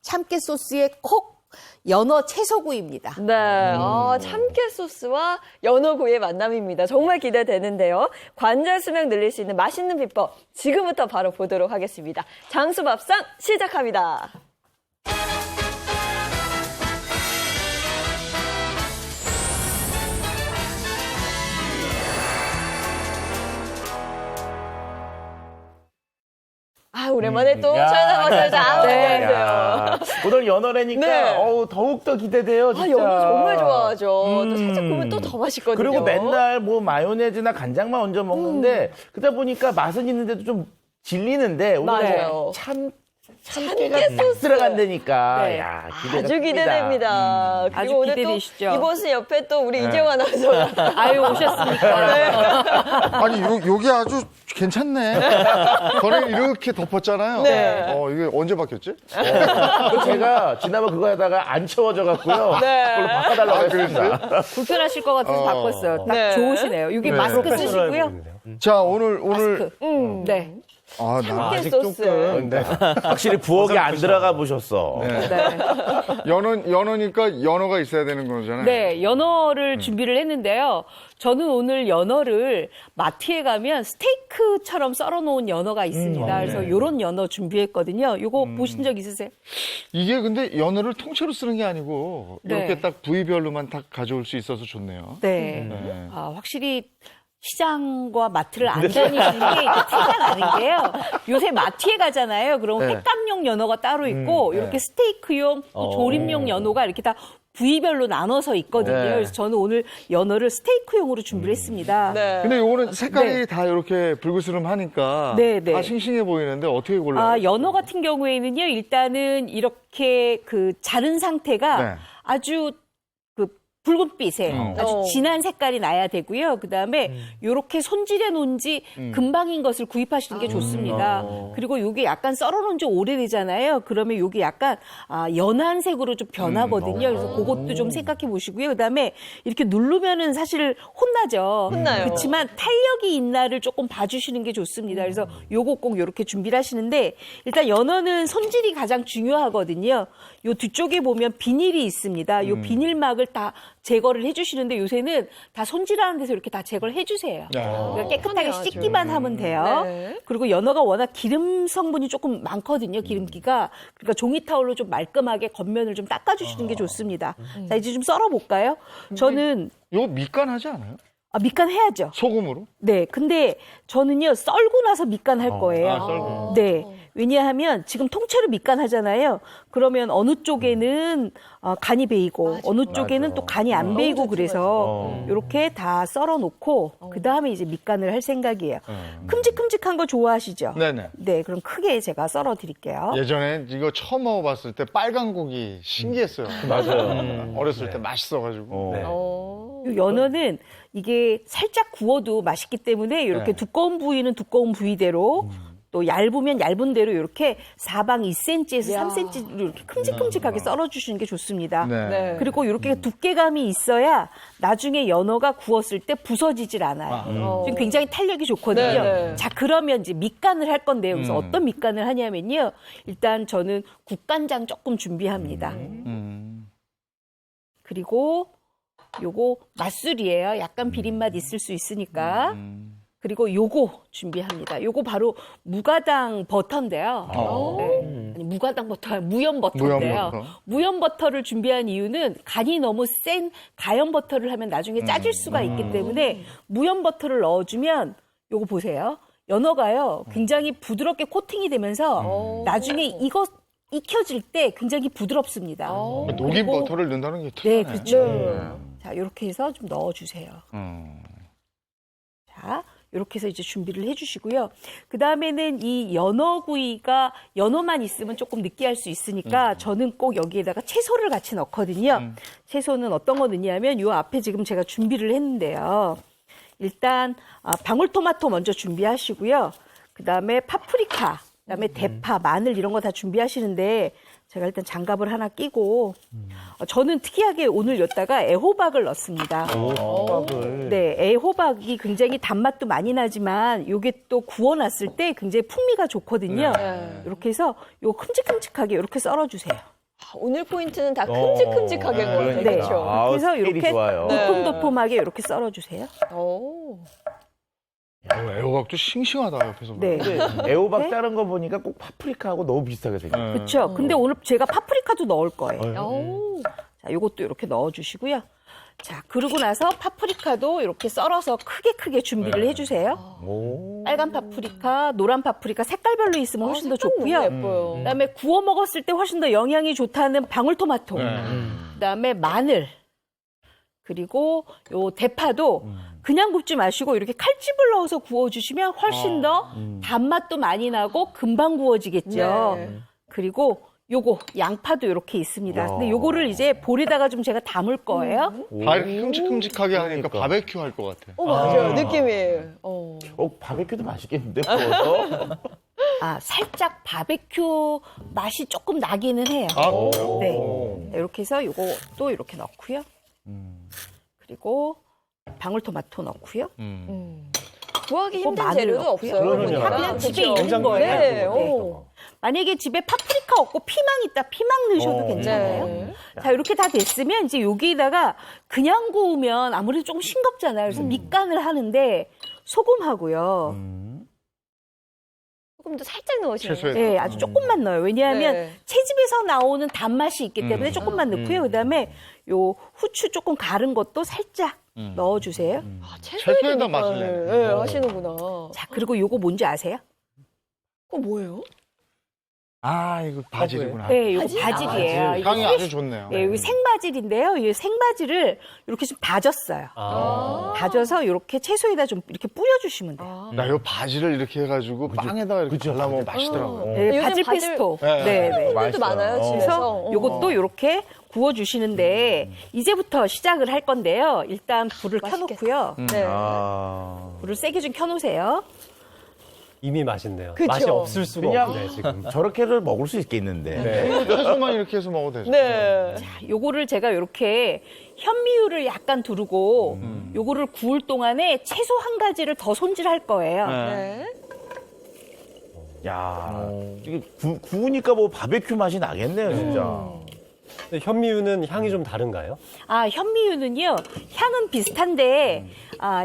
참깨 소스에 콕 연어 채소구이입니다. 네, 참깨 소스와 연어구이의 만남입니다. 정말 기대되는데요. 관절 수명 늘릴 수 있는 맛있는 비법 지금부터 바로 보도록 하겠습니다. 장수밥상 시작합니다. 오랜만에 또 찾아봤어요. 네. 야, 오늘 연어래니까 네. 더욱더 기대돼요, 진짜. 연어 정말 좋아하죠. 또 살짝 보면 또 더 맛있거든요. 그리고 맨날 뭐 마요네즈나 간장만 얹어 먹는데 그러다 보니까 맛은 있는데도 좀 질리는데 오늘 맞아요. 참깨가 딱 들어간다니까. 네. 야, 기대가 아주 큽니다. 기대됩니다. 그리고 아주 오늘 기대되시죠? 또 이보스 옆에 또 우리 이재용 아나운서가 아유, 오셨습니까? 아니, 요게 아주 괜찮네. 저는 이렇게 덮었잖아요. 네. 이게 언제 바뀌었지? 제가 지난번 그거 하다가 안 채워져갖고요. 네. 그걸로 바꿔달라고 했습니다. 불편하실 것 같아서 바꿨어요. 딱 네. 좋으시네요. 여기 네. 마스크 쓰시고요. 자, 오늘. 네. 참깨 아직 소스. 조금 확실히 부엌에 안 들어가 보셨어. 연어니까 연어가 있어야 되는 거잖아요. 네, 연어를 준비를 했는데요. 저는 오늘 연어를 마트에 가면 스테이크처럼 썰어놓은 연어가 있습니다. 그래서 이런 연어 준비했거든요. 이거 보신 적 있으세요? 이게 근데 연어를 통째로 쓰는 게 아니고 네. 이렇게 딱 부위별로만 딱 가져올 수 있어서 좋네요. 네. 네. 확실히 시장과 마트를 안 다니시는 게 이제 티가 나는 게요. 요새 마트에 가잖아요. 그럼 네. 횟감용 연어가 따로 있고 이렇게 스테이크용, 또 조림용 연어가 이렇게 다 부위별로 나눠서 있거든요. 네. 그래서 저는 오늘 연어를 스테이크용으로 준비를 했습니다. 네. 근데 요거는 색깔이 네. 다 이렇게 불그스름하니까 네, 네. 다 싱싱해 보이는데 어떻게 골라요? 연어 같은 경우에는요, 일단은 이렇게 그 자른 상태가 네. 아주 그 붉은빛에 아주 진한 색깔이 나야 되고요. 그다음에 요렇게 손질해 놓은 지 금방인 것을 구입하시는 게 좋습니다. 그리고 요게 약간 썰어 놓은 지 오래되잖아요. 그러면 요게 약간 연한 색으로 좀 변하거든요. 그래서 그것도 좀 생각해 보시고요. 그다음에 이렇게 누르면은 사실 혼나죠. 혼나요. 그렇지만 탄력이 있나를 조금 봐주시는 게 좋습니다. 그래서 요거 꼭 요렇게 준비를 하시는데 일단 연어는 손질이 가장 중요하거든요. 요 뒤쪽에 보면 비닐이 있습니다. 요 비닐막을 다 제거를 해주시는데 요새는 다 손질하는 데서 이렇게 다 제거를 해주세요. 그러니까 깨끗하게 편해야죠. 씻기만 하면 돼요. 네. 그리고 연어가 워낙 기름 성분이 조금 많거든요. 기름기가. 그러니까 종이 타올로 좀 말끔하게 겉면을 좀 닦아주시는 게 좋습니다. 자, 이제 좀 썰어볼까요? 저는 요거 밑간하지 않아요? 밑간 해야죠. 소금으로? 네, 근데 저는요 썰고 나서 밑간 할 거예요. 썰고. 네, 왜냐하면 지금 통째로 밑간 하잖아요. 그러면 어느 쪽에는 간이 배이고 어느 쪽에는 또 간이 안 배이고 그래서 이렇게 다 썰어놓고 그 다음에 이제 밑간을 할 생각이에요. 큼직큼직한 거 좋아하시죠? 네네. 네, 그럼 크게 제가 썰어드릴게요. 예전에 이거 처음 먹어봤을 때 빨간 고기 신기했어요. 맞아요. 어렸을 때 맛있어가지고. 네. 이 연어는 이게 살짝 구워도 맛있기 때문에 이렇게 네. 두꺼운 부위는 두꺼운 부위대로 또 얇으면 얇은 대로 이렇게 사방 2cm에서 야. 3cm로 이렇게 큼직큼직하게 썰어주시는 게 좋습니다. 네. 그리고 이렇게 두께감이 있어야 나중에 연어가 구웠을 때 부서지질 않아요. 지금 굉장히 탄력이 좋거든요. 네, 네. 자, 그러면 이제 밑간을 할 건데요. 그래서 어떤 밑간을 하냐면요. 일단 저는 국간장 조금 준비합니다. 그리고 요거 맛술이에요. 약간 비린맛 있을 수 있으니까. 그리고 요거 준비합니다. 요거 바로 무가당 버터인데요. 네. 아니, 무가당 버터가 무염 버터인데요. 무염 버터. 무염 버터를 준비한 이유는 간이 너무 센 가염 버터를 하면 나중에 짜질 수가 있기 때문에 무염 버터를 넣어주면 요거 보세요. 연어가요 굉장히 부드럽게 코팅이 되면서 나중에 이거 익혀질 때 굉장히 부드럽습니다. 녹인 그리고- 버터를 넣는다는 게 네, 특이하네. 그렇죠. 자, 이렇게 해서 좀 넣어주세요. 음. 자, 이렇게 해서 이제 준비를 해주시고요. 그 다음에는 이 연어구이가 연어만 있으면 조금 느끼할 수 있으니까 저는 꼭 여기에다가 채소를 같이 넣거든요. 채소는 어떤 거 넣냐면 요 앞에 지금 제가 준비를 했는데요. 일단 방울토마토 먼저 준비하시고요. 그 다음에 파프리카, 그 다음에 대파, 마늘 이런 거 다 준비하시는데 제가 일단 장갑을 하나 끼고 저는 특이하게 오늘 여기다가 애호박을 넣습니다. 네, 애호박이 굉장히 단맛도 많이 나지만 이게 또 구워놨을 때 굉장히 풍미가 좋거든요. 이렇게 해서 요 큼직큼직하게 이렇게 썰어주세요. 오늘 포인트는 다 큼직큼직하게 것 같아요. 네. 그렇죠. 그래서 스케일이 이렇게 좋아요. 도톰도톰하게 이렇게 썰어주세요. 오. 애호박도 싱싱하다 옆에서. 네. 애호박 네. 자른 거 보니까 꼭 파프리카하고 너무 비슷하게 생겼어요. 그렇죠. 근데 오늘 제가 파프리카도 넣을 거예요. 오. 자, 요것도 이렇게 넣어주시고요. 자, 그러고 나서 파프리카도 이렇게 썰어서 크게 준비를 해주세요. 오. 빨간 파프리카, 노란 파프리카 색깔별로 있으면 훨씬 더 좋고요. 예뻐요. 그다음에 구워 먹었을 때 훨씬 더 영양이 좋다는 방울토마토. 그다음에 마늘. 그리고 요 대파도 그냥 굽지 마시고 이렇게 칼집을 넣어서 구워주시면 훨씬 더 단맛도 많이 나고 금방 구워지겠죠. 네. 그리고 요거 양파도 이렇게 있습니다. 근데 요거를 이제 볼에다가 좀 제가 담을 거예요. 다 이렇게 큼직큼직하게 하니까 그러니까. 바베큐 할 것 같아. 맞아요. 느낌이. 바베큐도 맛있겠는데, 구워서? 살짝 바베큐 맛이 조금 나기는 해요. 아, 그래요? 네. 이렇게 해서 요것도 이렇게 넣고요. 그리고 방울토마토 넣고요. 구하기 또 힘든 마늘 재료도 넣고요. 없어요. 그러면요. 보니까. 그냥 집에 그렇죠. 있는 거예요. 네. 네. 오. 만약에 집에 파프리카 없고 피망 있다, 피망 넣으셔도 괜찮아요. 네. 자, 이렇게 다 됐으면 이제 여기다가 그냥 구우면 아무래도 조금 싱겁잖아요. 그래서 밑간을 하는데 소금하고요. 조금도 살짝 넣으시면 채소에 네, 아주 조금만 넣어요. 왜냐하면 네. 채집에서 나오는 단맛이 있기 때문에 조금만 넣고요. 그다음에 요 후추 조금 갈은 것도 살짝 넣어주세요. 채소에다 맛을 내네. 네, 하시는구나. 자, 그리고 요거 뭔지 아세요? 그거 뭐예요? 아, 이거 바질이구나. 네, 요거 바질이에요. 이거 향이 아주 좋네요. 네, 여기 생바질인데요. 이 생바질을 이렇게 좀 다졌어요. 다져서 이렇게 채소에다 좀 이렇게 뿌려주시면 돼요. 나 이거 바질을 이렇게 해가지고 빵에다가 이렇게 발라먹으면 맛있더라고요. 네, 요즘 바질 바질- 페스토. 네. 네, 네. 분들도 많아요, 그래서 집에서. 요것도 이렇게 구워주시는데 이제부터 시작을 할 건데요. 일단 불을 켜놓고요. 네. 불을 세게 좀 켜놓으세요. 이미 맛있네요. 그쵸. 맛이 없을 수가 그냥- 없네, 지금. 저렇게를 먹을 수 있겠는데. 네. 채소만 이렇게 해서 먹어도 되죠. 네. 요거를 제가 이렇게 현미유를 약간 두르고 요거를 구울 동안에 채소 한 가지를 더 손질할 거예요. 네. 야, 이게 구우니까 뭐 바베큐 맛이 나겠네요, 진짜. 근데 현미유는 향이 좀 다른가요? 현미유는요, 향은 비슷한데,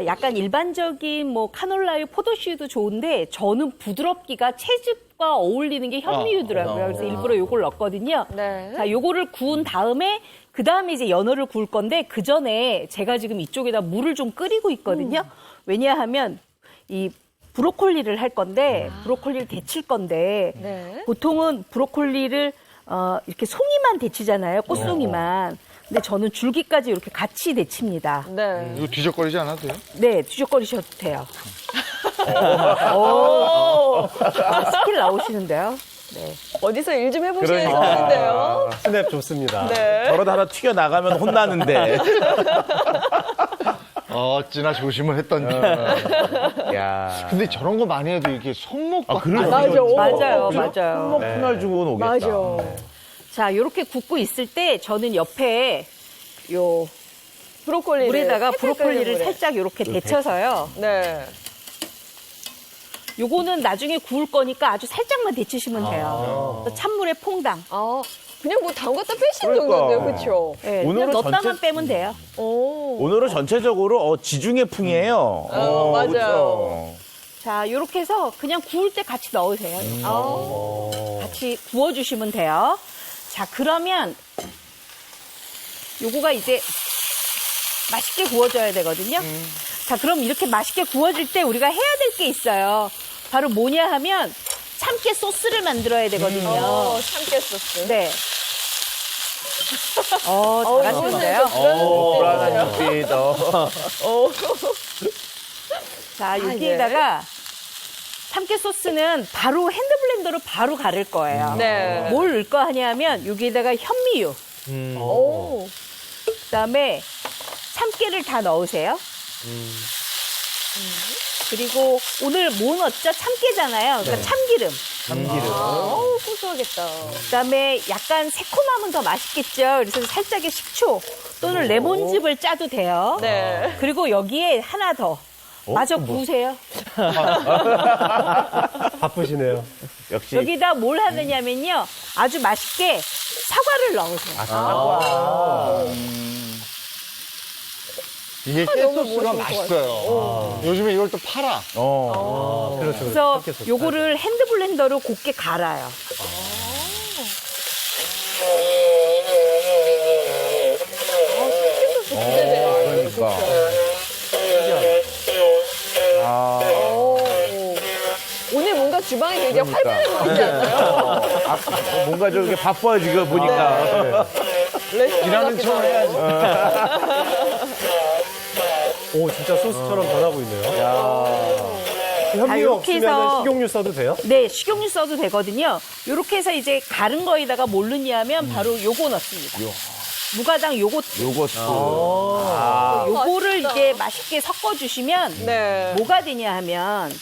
약간 일반적인 뭐 카놀라유, 포도씨유도 좋은데, 저는 부드럽기가 채즙과 어울리는 게 현미유더라고요. 그래서 일부러 요걸 넣었거든요. 네. 자, 요거를 구운 다음에, 그 다음에 이제 연어를 구울 건데, 그 전에 제가 지금 이쪽에다 물을 좀 끓이고 있거든요. 왜냐하면, 이 브로콜리를 할 건데, 브로콜리를 데칠 건데, 네. 보통은 브로콜리를 이렇게 송이만 데치잖아요. 꽃송이만. 근데 저는 줄기까지 이렇게 같이 데칩니다. 네. 이거 뒤적거리지 않아도 돼요? 네, 뒤적거리셔도 돼요. 스킬 나오시는데요. 네. 어디서 일 좀 해보시는 그러니까. 사람인데요. 스냅 좋습니다. 네. 저러다 하나 튀어나가면 혼나는데. 어찌나 조심을 했던지. 야. 근데 저런 거 많이 해도 이렇게 손목 그래요? 맞아요. 손목 분할 주고는 오겠다. 맞아. 자, 이렇게 굽고 있을 때 저는 옆에 요 브로콜리를 물에다가 살짝 브로콜리를 끓는 물에. 살짝 이렇게 데쳐서요. 네. 요거는 나중에 구울 거니까 아주 살짝만 데치시면 돼요. 찬물에 퐁당. 아, 그냥 뭐 담갔다 빼시는 그러니까. 정도인데요, 그렇죠? 네, 오늘은 그냥 넣었다만 전체- 빼면 돼요. 오. 오늘은 전체적으로 지중해 풍이에요. 맞아요. 그렇죠? 자, 요렇게 해서 그냥 구울 때 같이 넣으세요. 같이 구워주시면 돼요. 자, 그러면 요거가 이제 맛있게 구워져야 되거든요. 자, 그럼 이렇게 맛있게 구워질 때 우리가 해야 될 게 있어요. 바로 뭐냐 하면 참깨 소스를 만들어야 되거든요. 참깨 소스. 네. 잘하시는데요. 불안한 눈빛. 자, 여기에다가 참깨 소스는 바로 핸드블렌더로 바로 가를 거예요. 네. 뭘 넣을 거 하냐면 여기에다가 현미유, 오. 그다음에 참깨를 다 넣으세요. 그리고 오늘 뭐 넣었죠? 참깨잖아요. 그러니까 참기름. 어우, 고소하겠다. 그다음에 약간 새콤하면 더 맛있겠죠. 그래서 살짝의 식초 또는 레몬즙을 짜도 돼요. 네. 그리고 여기에 하나 더. 마저 구우세요. 바쁘시네요. 역시. 여기다 뭘 하느냐면요. 아주 맛있게 사과를 넣으세요. 이게 깨소스가 맛있어요. 요즘에 이걸 또 팔아. 그렇죠. 그래서 참깨 소스. 요거를 핸드블렌더로 곱게 갈아요. 그러니까. 오늘 뭔가 주방이 굉장히 활발해 보이지 않나요? 뭔가 좀 이렇게 바빠요, 지금 보니까. 일하는 척 해야지. 오, 진짜 소스처럼 변하고 있네요. 현미가 이렇게 없으면 해서- 식용유 써도 돼요? 네, 식용유 써도 되거든요. 요렇게 해서 이제 가른 거에다가 뭘 넣냐면 바로 요거 넣습니다. 무가당 요거트. 요거를 맛있다. 이제 맛있게 섞어주시면 네. 뭐가 되냐 하면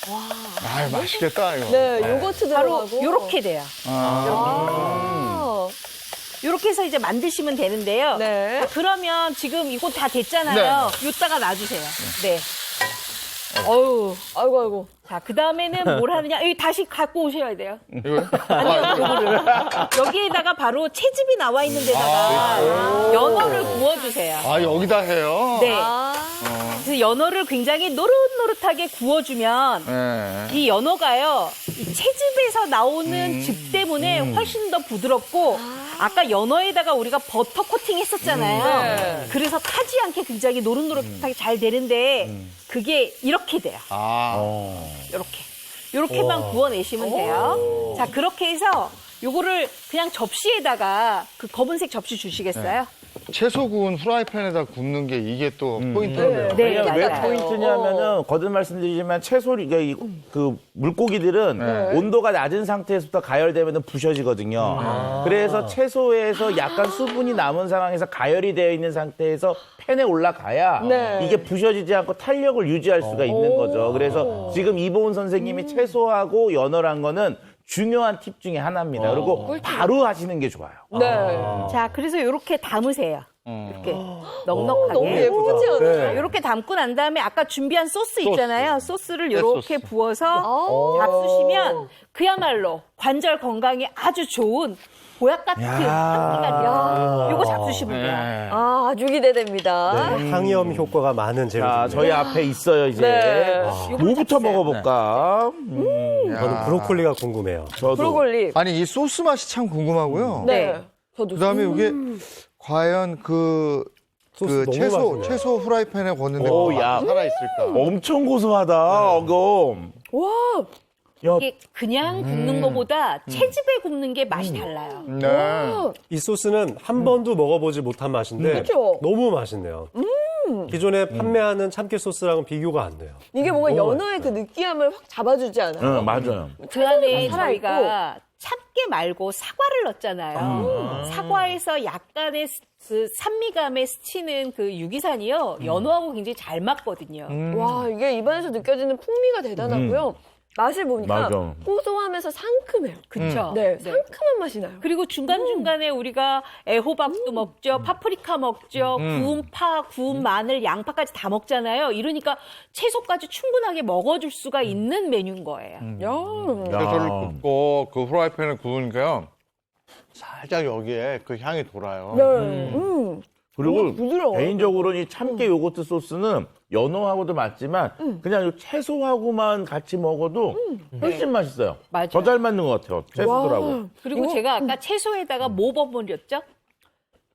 아, 맛있겠다 이거. 네, 요거트 바로 들어가고. 요렇게 돼요. 아. 요렇게 해서 이제 만드시면 되는데요. 네. 자, 그러면 지금 이거 다 됐잖아요. 요따가 놔주세요. 네. 어우. 아이고. 자, 그 다음에는 뭘 하느냐? 여기 다시 갖고 오셔야 돼요. 이거요? 아니요, 요거를. 여기에다가 바로 채즙이 나와 있는 데다가 연어를 구워주세요. 아, 여기다 해요? 네. 아. 그래서 연어를 굉장히 노릇노릇하게 구워주면 네. 이 연어가요, 이 채즙에서 나오는 즙 때문에 훨씬 더 부드럽고, 아까 연어에다가 우리가 버터 코팅 했었잖아요. 네. 그래서 타지 않게 굉장히 노릇노릇하게 잘 되는데, 그게 이렇게 돼요. 요렇게만 구워내시면 돼요. 자, 그렇게 해서 요거를 그냥 접시에다가 그 검은색 접시 주시겠어요? 채소 구운 프라이팬에다 굽는 게 이게 또 포인트네요. 네, 왜냐면 왜 맞아요. 포인트냐면은 거듭 말씀드리지만 채소 그 물고기들은 온도가 낮은 상태에서부터 가열되면은 부셔지거든요. 그래서 채소에서 약간 수분이 남은 상황에서 가열이 되어 있는 상태에서 팬에 올라가야 네. 이게 부셔지지 않고 탄력을 유지할 수가 있는 거죠. 그래서 지금 이보은 선생님이 채소하고 연어란 거는 중요한 팁 중에 하나입니다. 그리고 바로 하시는 게 좋아요. 네. 자, 그래서 요렇게 담으세요. 이렇게 너무 넉넉하게. 예쁘지 않아요? 이렇게 담고 난 다음에 아까 준비한 소스 있잖아요. 소스를 이렇게 소스. 부어서 잡수시면 그야말로 관절 건강에 아주 좋은 보약 같은 향기가 요거 잡수시면 돼요. 아, 아주 기대됩니다. 항염 효과가 많은 재료. 자, 저희 앞에 있어요, 이제. 네. 뭐부터 먹어볼까? 저는 브로콜리가 궁금해요. 저도. 브로콜리. 아니, 이 소스 맛이 참 궁금하고요. 네. 저도. 그다음에 이게 과연 그 소스 너무 맛있네요. 채소 후라이팬에 걷는데 오, 그 야. 맛이 살아있을까? 엄청 고소하다, 어금. 와. 야, 이게 그냥 굽는 거보다 채즙에 굽는 게 맛이 달라요. 네. 이 소스는 한 번도 먹어보지 못한 맛인데 그쵸? 너무 맛있네요. 기존에 판매하는 참깨 소스랑은 비교가 안 돼요. 이게 뭔가 연어의 그 느끼함을 확 잡아주지 않아요? 응, 맞아요. 그 안에 살아있고. 저희가 참깨 말고 사과를 넣었잖아요. 사과의 혀에서 약간의 그 산미감에 스치는 그 유기산이요. 연어하고 굉장히 잘 맞거든요. 와, 이게 입안에서 느껴지는 풍미가 대단하고요. 맛을 보니까 맞아. 고소하면서 상큼해요. 그쵸? 네, 상큼한 맛이 나요. 그리고 중간중간에 우리가 애호박도 먹죠. 파프리카 먹죠. 구운 파, 구운 마늘, 양파까지 다 먹잖아요. 이러니까 채소까지 충분하게 먹어줄 수가 있는 메뉴인 거예요. 채소를 굽고 그 후라이팬에 구우니까요. 살짝 여기에 그 향이 돌아요. 네. 그리고 부드러워요. 개인적으로 이 참깨 요거트 소스는 연어하고도 맞지만 그냥 이 채소하고만 같이 먹어도 훨씬 맛있어요. 맞아요. 더 잘 맞는 것 같아요. 채소들하고. 그리고 제가 아까 채소에다가 뭐 버무렸죠?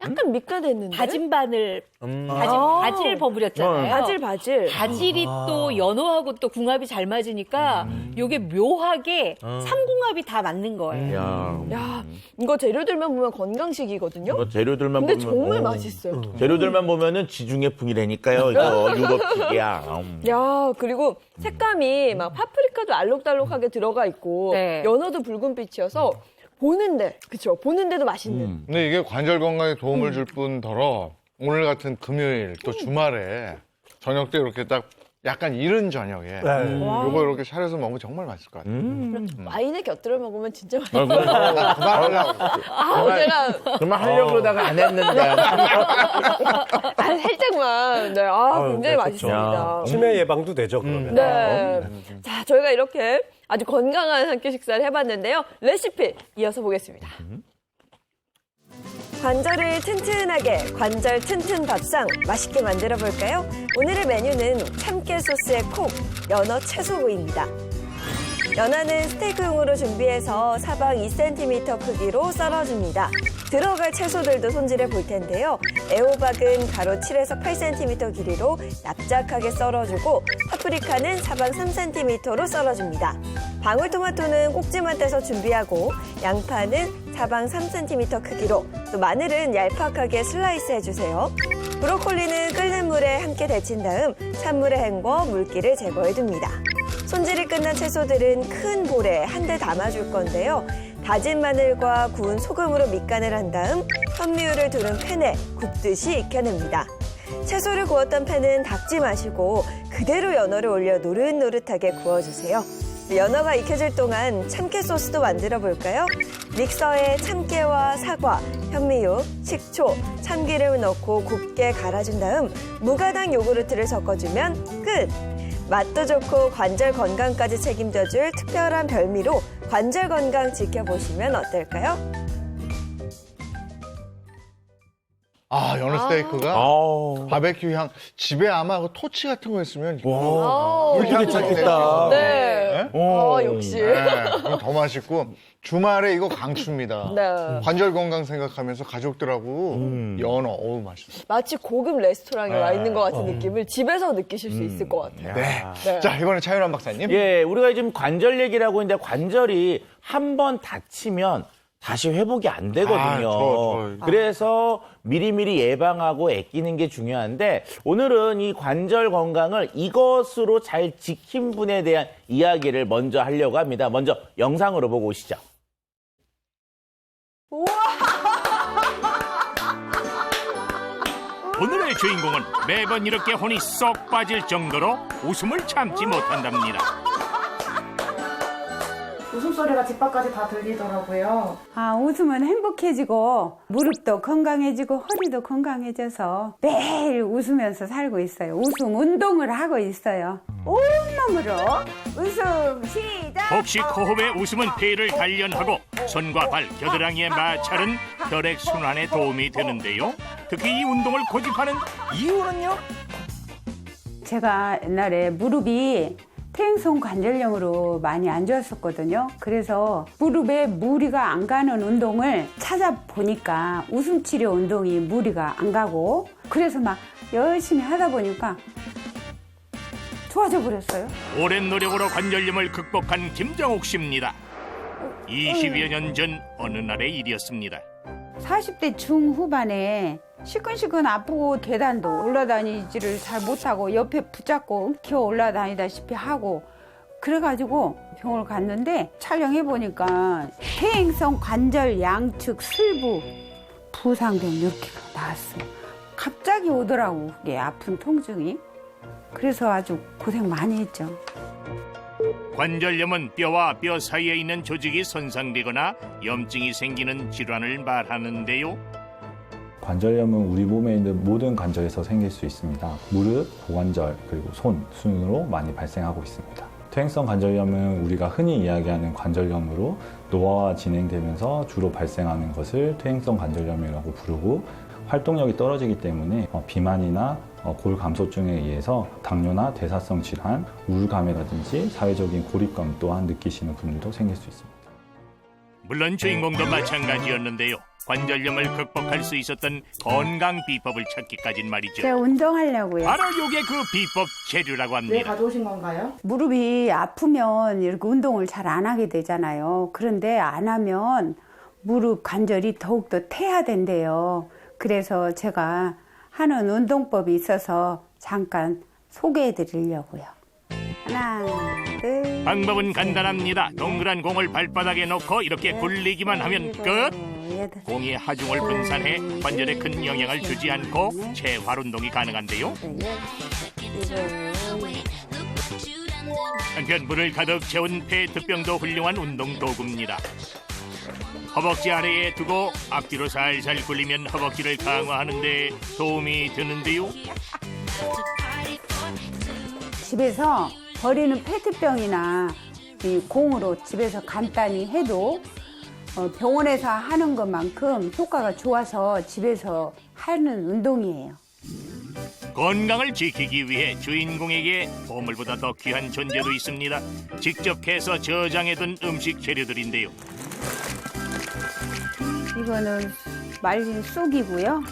약간 밑가됐는데. 다진 마늘, 바질을 버무렸잖아요. 바질. 바질이 또 연어하고 또 궁합이 잘 맞으니까 요게 묘하게 삼궁합이 다 맞는 거예요. 야, 이거 재료들만 보면 건강식이거든요. 이거 재료들만 근데 보면 정말 맛있어요. 재료들만 보면은 지중해 풍이라니까요. 이거 유럽식이야. 야, 그리고 색감이 막 파프리카도 알록달록하게 들어가 있고 네. 연어도 붉은빛이어서 보는데도 맛있는. 근데 이게 관절 건강에 도움을 줄 뿐더러 오늘 같은 금요일 또 주말에 저녁 때 이렇게 딱 약간 이른 저녁에 요거 이렇게 차려서 먹으면 정말 맛있을 것 같아요. 와인에 곁들여 먹으면 진짜 맛있어요. 제가 정말 하려고 그러다가 안 했는데. 살짝만. 네, 굉장히 맛있습니다. 치매 예방도 되죠, 그러면. 네. 자, 저희가 이렇게 아주 건강한 한 끼 식사를 해봤는데요. 레시피 이어서 보겠습니다. 관절을 튼튼하게 관절 튼튼 밥상 맛있게 만들어 볼까요? 오늘의 메뉴는 참깨 소스의 콕 연어 채소구이입니다. 연어는 스테이크용으로 준비해서 사방 2cm 크기로 썰어줍니다. 들어갈 채소들도 손질해 볼 텐데요. 애호박은 가로 7에서 8cm 길이로 납작하게 썰어주고 파프리카는 사방 3cm로 썰어줍니다. 방울토마토는 꼭지만 떼서 준비하고 양파는 사방 3cm 크기로 또 마늘은 얄팍하게 슬라이스 해주세요. 브로콜리는 끓는 물에 함께 데친 다음 찬물에 헹궈 물기를 제거해둡니다. 손질이 끝난 채소들은 큰 볼에 한데 담아줄 건데요. 다진 마늘과 구운 소금으로 밑간을 한 다음 현미유를 두른 팬에 굽듯이 익혀냅니다. 채소를 구웠던 팬은 닦지 마시고 그대로 연어를 올려 노릇노릇하게 구워주세요. 연어가 익혀질 동안 참깨 소스도 만들어 볼까요? 믹서에 참깨와 사과, 현미유, 식초, 참기름을 넣고 곱게 갈아준 다음 무가당 요구르트를 섞어주면 끝! 맛도 좋고 관절 건강까지 책임져줄 특별한 별미로 관절 건강 지켜보시면 어떨까요? 연어 스테이크가 바베큐 향. 집에 아마 그 토치 같은 거 있으면 불향 좋겠다. 네. 역시. 그럼 더 맛있고 주말에 이거 강추입니다. 네. 관절 건강 생각하면서 가족들하고 연어 어우 맛있어. 마치 고급 레스토랑에 와 있는 것 같은 느낌을 집에서 느끼실 수 있을 것 같아요. 네. 자, 이번에 차윤환 박사님. 예, 우리가 지금 관절 얘기라고 했는데 관절이 한 번 다치면 다시 회복이 안 되거든요. 그래서 미리미리 예방하고 아끼는 게 중요한데 오늘은 이 관절 건강을 이것으로 잘 지킨 분에 대한 이야기를 먼저 하려고 합니다. 먼저 영상으로 보고 오시죠. 오늘의 주인공은 매번 이렇게 혼이 쏙 빠질 정도로 웃음을 참지 못한답니다. 웃음소리가 집 밖까지 다 들리더라고요. 웃으면 행복해지고 무릎도 건강해지고 허리도 건강해져서 매일 웃으면서 살고 있어요. 웃음 운동을 하고 있어요. 온몸으로 웃음 시작! 혹시 호흡의 웃음은 폐를 단련하고 손과 발, 겨드랑이의 마찰은 혈액순환에 도움이 되는데요. 특히 이 운동을 고집하는 이유는요? 제가 옛날에 무릎이 퇴행성 관절염으로 많이 안 좋았었거든요. 그래서 무릎에 무리가 안 가는 운동을 찾아보니까 웃음치료 운동이 무리가 안 가고 그래서 막 열심히 하다 보니까 좋아져 버렸어요. 오랜 노력으로 관절염을 극복한 김정옥 씨입니다. 20여 년 전 어느 날의 일이었습니다. 40대 중후반에 시큰시큰 아프고 계단도 올라다니지를 잘 못하고 옆에 붙잡고 기어 올라다니다시피 하고 그래가지고 병원을 갔는데 촬영해보니까 퇴행성 관절 양측 슬부 부상병 이렇게 나왔어요. 갑자기 오더라고, 그게 아픈 통증이. 그래서 아주 고생 많이 했죠. 관절염은 뼈와 뼈 사이에 있는 조직이 손상되거나 염증이 생기는 질환을 말하는데요. 관절염은 우리 몸에 있는 모든 관절에서 생길 수 있습니다. 무릎, 고관절, 그리고 손 순으로 많이 발생하고 있습니다. 퇴행성 관절염은 우리가 흔히 이야기하는 관절염으로 노화가 진행되면서 주로 발생하는 것을 퇴행성 관절염이라고 부르고, 활동력이 떨어지기 때문에 비만이나 골 감소증에 의해서 당뇨나 대사성 질환, 우울감이라든지 사회적인 고립감 또한 느끼시는 분들도 생길 수 있습니다. 물론 주인공도 마찬가지였는데요. 관절염을 극복할 수 있었던 건강 비법을 찾기까진 말이죠. 제가 운동하려고요. 바로 요게 그 비법 재료라고 합니다. 가져오신 건가요? 무릎이 아프면 이렇게 운동을 잘 안 하게 되잖아요. 그런데 안 하면 무릎 관절이 더욱더 태화된대요. 그래서 제가 하는 운동법이 있어서 잠깐 소개해 드리려고요. 하나, 둘. 방법은 간단합니다. 동그란 공을 발바닥에 놓고 이렇게 굴리기만 하면 끝. 공이 하중을 분산해 관절에 큰 영향을 주지 않고 재활 운동이 가능한데요. 한편 물을 가득 채운 페트병도 훌륭한 운동 도구입니다. 허벅지 아래에 두고 앞뒤로 살살 굴리면 허벅지를 강화하는 데 도움이 되는데요. 집에서 버리는 페트병이나 이 공으로 집에서 간단히 해도 병원에서 하는 것만큼 효과가 좋아서 집에서 하는 운동이에요. 건강을 지키기 위해 주인공에게 보물보다 더 귀한 존재도 있습니다. 직접 해서 저장해둔 음식 재료들인데요. 이거는 말린 쑥이고요.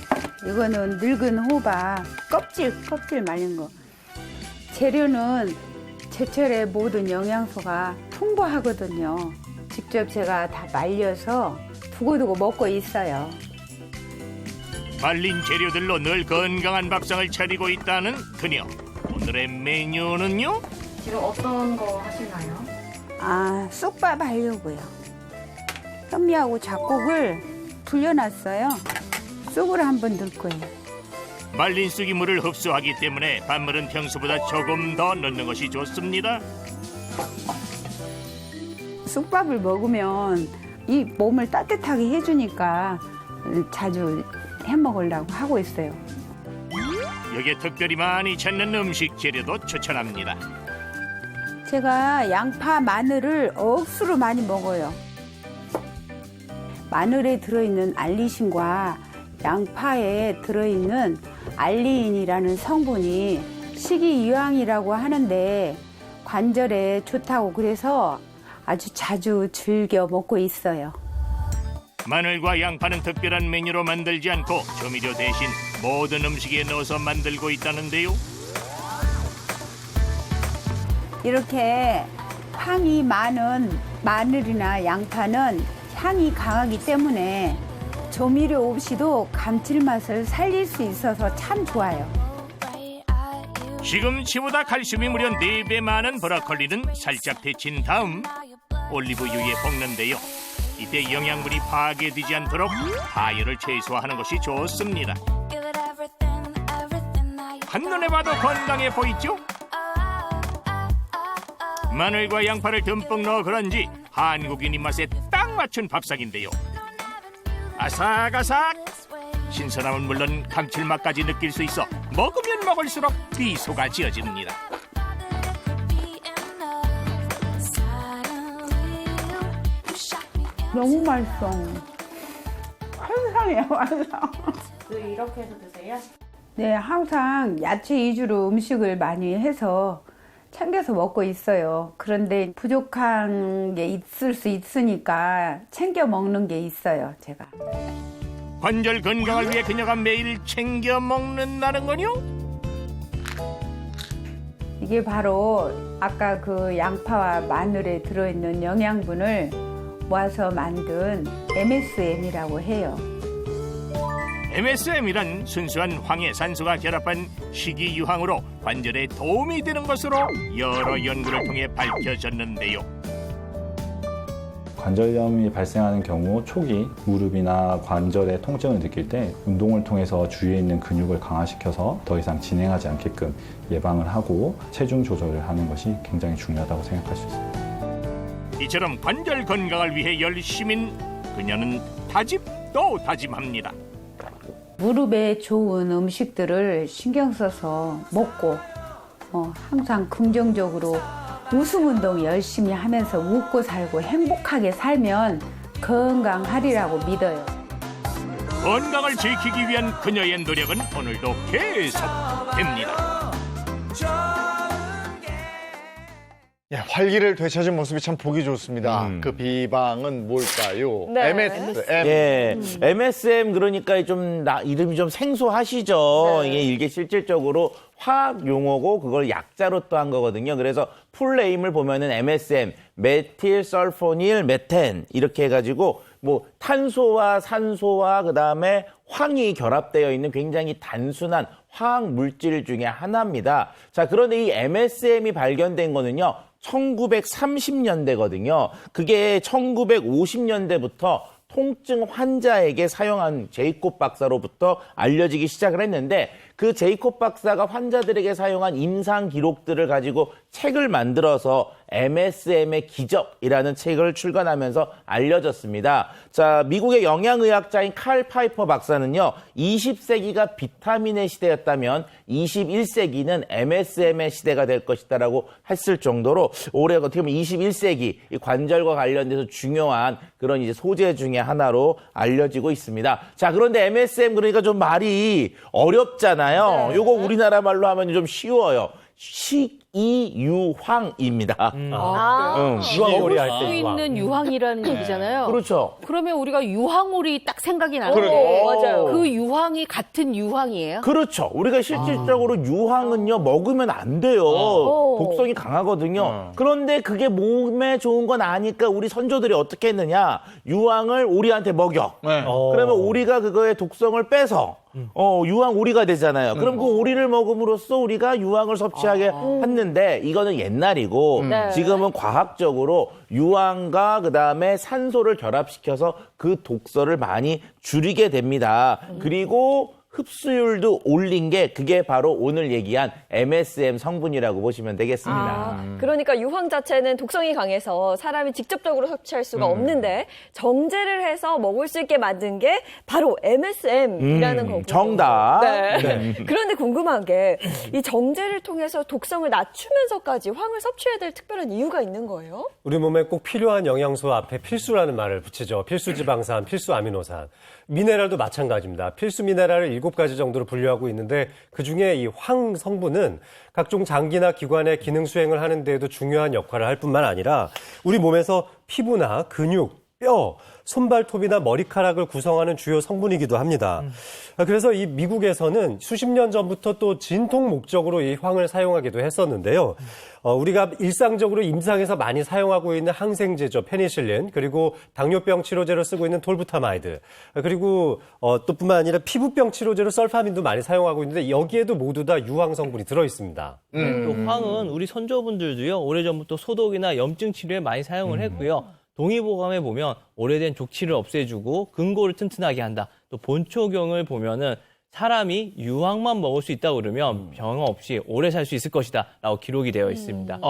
이거는 늙은 호박, 껍질 말린 거. 재료는 제철의 모든 영양소가 풍부하거든요. 직접 제가 다 말려서 두고두고 먹고 있어요. 말린 재료들로 늘 건강한 밥상을 차리고 있다는 그녀. 오늘의 메뉴는요? 지금 어떤 거 하시나요? 쑥밥 하려고요. 현미하고 잡곡을 불려놨어요. 쑥을 한번 넣을 거예요. 말린 쑥이 물을 흡수하기 때문에 밥물은 평소보다 조금 더 넣는 것이 좋습니다. 쑥밥을 먹으면 이 몸을 따뜻하게 해주니까 자주 해먹으려고 하고 있어요. 여기에 특별히 많이 찾는 음식 재료도 추천합니다. 제가 양파, 마늘을 억수로 많이 먹어요. 마늘에 들어있는 알리신과 양파에 들어있는 알리인이라는 성분이 식이유황이라고 하는데 관절에 좋다고 그래서 아주 자주 즐겨 먹고 있어요. 마늘과 양파는 특별한 메뉴로 만들지 않고 조미료 대신 모든 음식에 넣어서 만들고 있다는데요. 이렇게 향이 많은 마늘이나 양파는 향이 강하기 때문에 조미료 없이도 감칠맛을 살릴 수 있어서 참 좋아요. 시금치보다 칼슘이 무려 4배 많은 브로콜리는 살짝 데친 다음 올리브유에 볶는데요. 이때 영양분이 파괴되지 않도록 파열을 최소화하는 것이 좋습니다. 한눈에 봐도 건강해 보이죠? 마늘과 양파를 듬뿍 넣어 그런지 한국인 입맛에 딱 맞춘 밥상인데요. 아삭아삭! 신선함은 물론 감칠맛까지 느낄 수 있어 먹으면 먹을수록 미소가 지어집니다. 너무 맛있어. 환상이야, 환상. 이렇게 해서 드세요? 네, 항상 야채 위주로 음식을 많이 해서 챙겨서 먹고 있어요. 그런데 부족한 게 있을 수 있으니까 챙겨 먹는 게 있어요, 제가. 관절 건강을 위해 그녀가 매일 챙겨 먹는다는 거요? 이게 바로 아까 그 양파와 마늘에 들어있는 영양분을 모아서 만든 MSM이라고 해요. MSM이란 순수한 황해 산소가 결합한 식이유황으로 관절에 도움이 되는 것으로 여러 연구를 통해 밝혀졌는데요. 관절염이 발생하는 경우 초기 무릎이나 관절의 통증을 느낄 때 운동을 통해서 주위에 있는 근육을 강화시켜서 더 이상 진행하지 않게끔 예방을 하고 체중 조절을 하는 것이 굉장히 중요하다고 생각할 수 있습니다. 이처럼 관절 건강을 위해 열심인 그녀는 다짐 또 다짐합니다. 무릎에 좋은 음식들을 신경 써서 먹고 항상 긍정적으로 웃음 운동 열심히 하면서 웃고 살고 행복하게 살면 건강하리라고 믿어요. 건강을 지키기 위한 그녀의 노력은 오늘도 계속됩니다. 예, 활기를 되찾은 모습이 참 보기 좋습니다. 그 비방은 뭘까요? 네. MSM. 예, MSM 그러니까 좀 이름이 좀 생소하시죠. 네. 이게 일개 실질적으로 화학 용어고 그걸 약자로 또 한 거거든요. 그래서 풀네임을 보면은 MSM, 메틸 설포닐 메텐 이렇게 해가지고 뭐 탄소와 산소와 그다음에 황이 결합되어 있는 굉장히 단순한 화학 물질 중에 하나입니다. 자, 그런데 이 MSM이 발견된 거는요. 1930년대거든요. 그게 1950년대부터 통증 환자에게 사용한 제이콥 박사로부터 알려지기 시작을 했는데 그 제이콥 박사가 환자들에게 사용한 임상 기록들을 가지고 책을 만들어서 MSM의 기적이라는 책을 출간하면서 알려졌습니다. 자, 미국의 영양의학자인 칼 파이퍼 박사는요. 20세기가 비타민의 시대였다면 21세기는 MSM의 시대가 될 것이다라고 했을 정도로 올해 어떻게 보면 21세기 이 관절과 관련돼서 중요한 그런 이제 소재 중에 하나로 알려지고 있습니다. 자, 그런데 MSM 그러니까 좀 말이 어렵잖아요. 네. 요거 우리나라 말로 하면 좀 쉬워요. 식이유황입니다. 유황오리 할 수 때 유황. 있는 유황이라는 얘기잖아요. 그렇죠. 그러면 우리가 유황오리 딱 생각이 나는데 맞아요. 그 유황이 같은 유황이에요? 그렇죠. 우리가 실질적으로 유황은요, 먹으면 안 돼요. 독성이 강하거든요. 그런데 그게 몸에 좋은 건 아니까 우리 선조들이 어떻게 했느냐. 유황을 오리한테 먹여. 그러면 오리가 그거의 독성을 빼서 유황 오리가 되잖아요. 그럼 그 오리를 먹음으로써 우리가 유황을 섭취하게 했는데 이거는 옛날이고 네. 지금은 과학적으로 유황과 그다음에 산소를 결합시켜서 그 독소를 많이 줄이게 됩니다. 그리고 흡수율도 올린 게 그게 바로 오늘 얘기한 MSM 성분이라고 보시면 되겠습니다. 그러니까 유황 자체는 독성이 강해서 사람이 직접적으로 섭취할 수가 없는데 정제를 해서 먹을 수 있게 만든 게 바로 MSM이라는 거고. 정답. 네. 그런데 궁금한 게 이 정제를 통해서 독성을 낮추면서까지 황을 섭취해야 될 특별한 이유가 있는 거예요? 우리 몸에 꼭 필요한 영양소 앞에 필수라는 말을 붙이죠. 필수 지방산, 필수 아미노산. 미네랄도 마찬가지입니다. 필수 미네랄을 7가지 정도로 분류하고 있는데 그중에 이 황 성분은 각종 장기나 기관의 기능 수행을 하는 데에도 중요한 역할을 할 뿐만 아니라 우리 몸에서 피부나 근육, 뼈, 손발톱이나 머리카락을 구성하는 주요 성분이기도 합니다. 그래서 이 미국에서는 수십 년 전부터 또 진통 목적으로 이 황을 사용하기도 했었는데요. 우리가 일상적으로 임상에서 많이 사용하고 있는 항생제죠. 페니실린, 그리고 당뇨병 치료제로 쓰고 있는 톨부타마이드, 그리고 또 뿐만 아니라 피부병 치료제로 설파민도 많이 사용하고 있는데 여기에도 모두 다 유황 성분이 들어 있습니다. 또 황은 우리 선조분들도요, 오래전부터 소독이나 염증 치료에 많이 사용을 했고요. 동의보감에 보면 오래된 족치를 없애주고 근골을 튼튼하게 한다. 또 본초경을 보면은 사람이 유황만 먹을 수 있다고 그러면 병 없이 오래 살 수 있을 것이다 라고 기록이 되어 있습니다.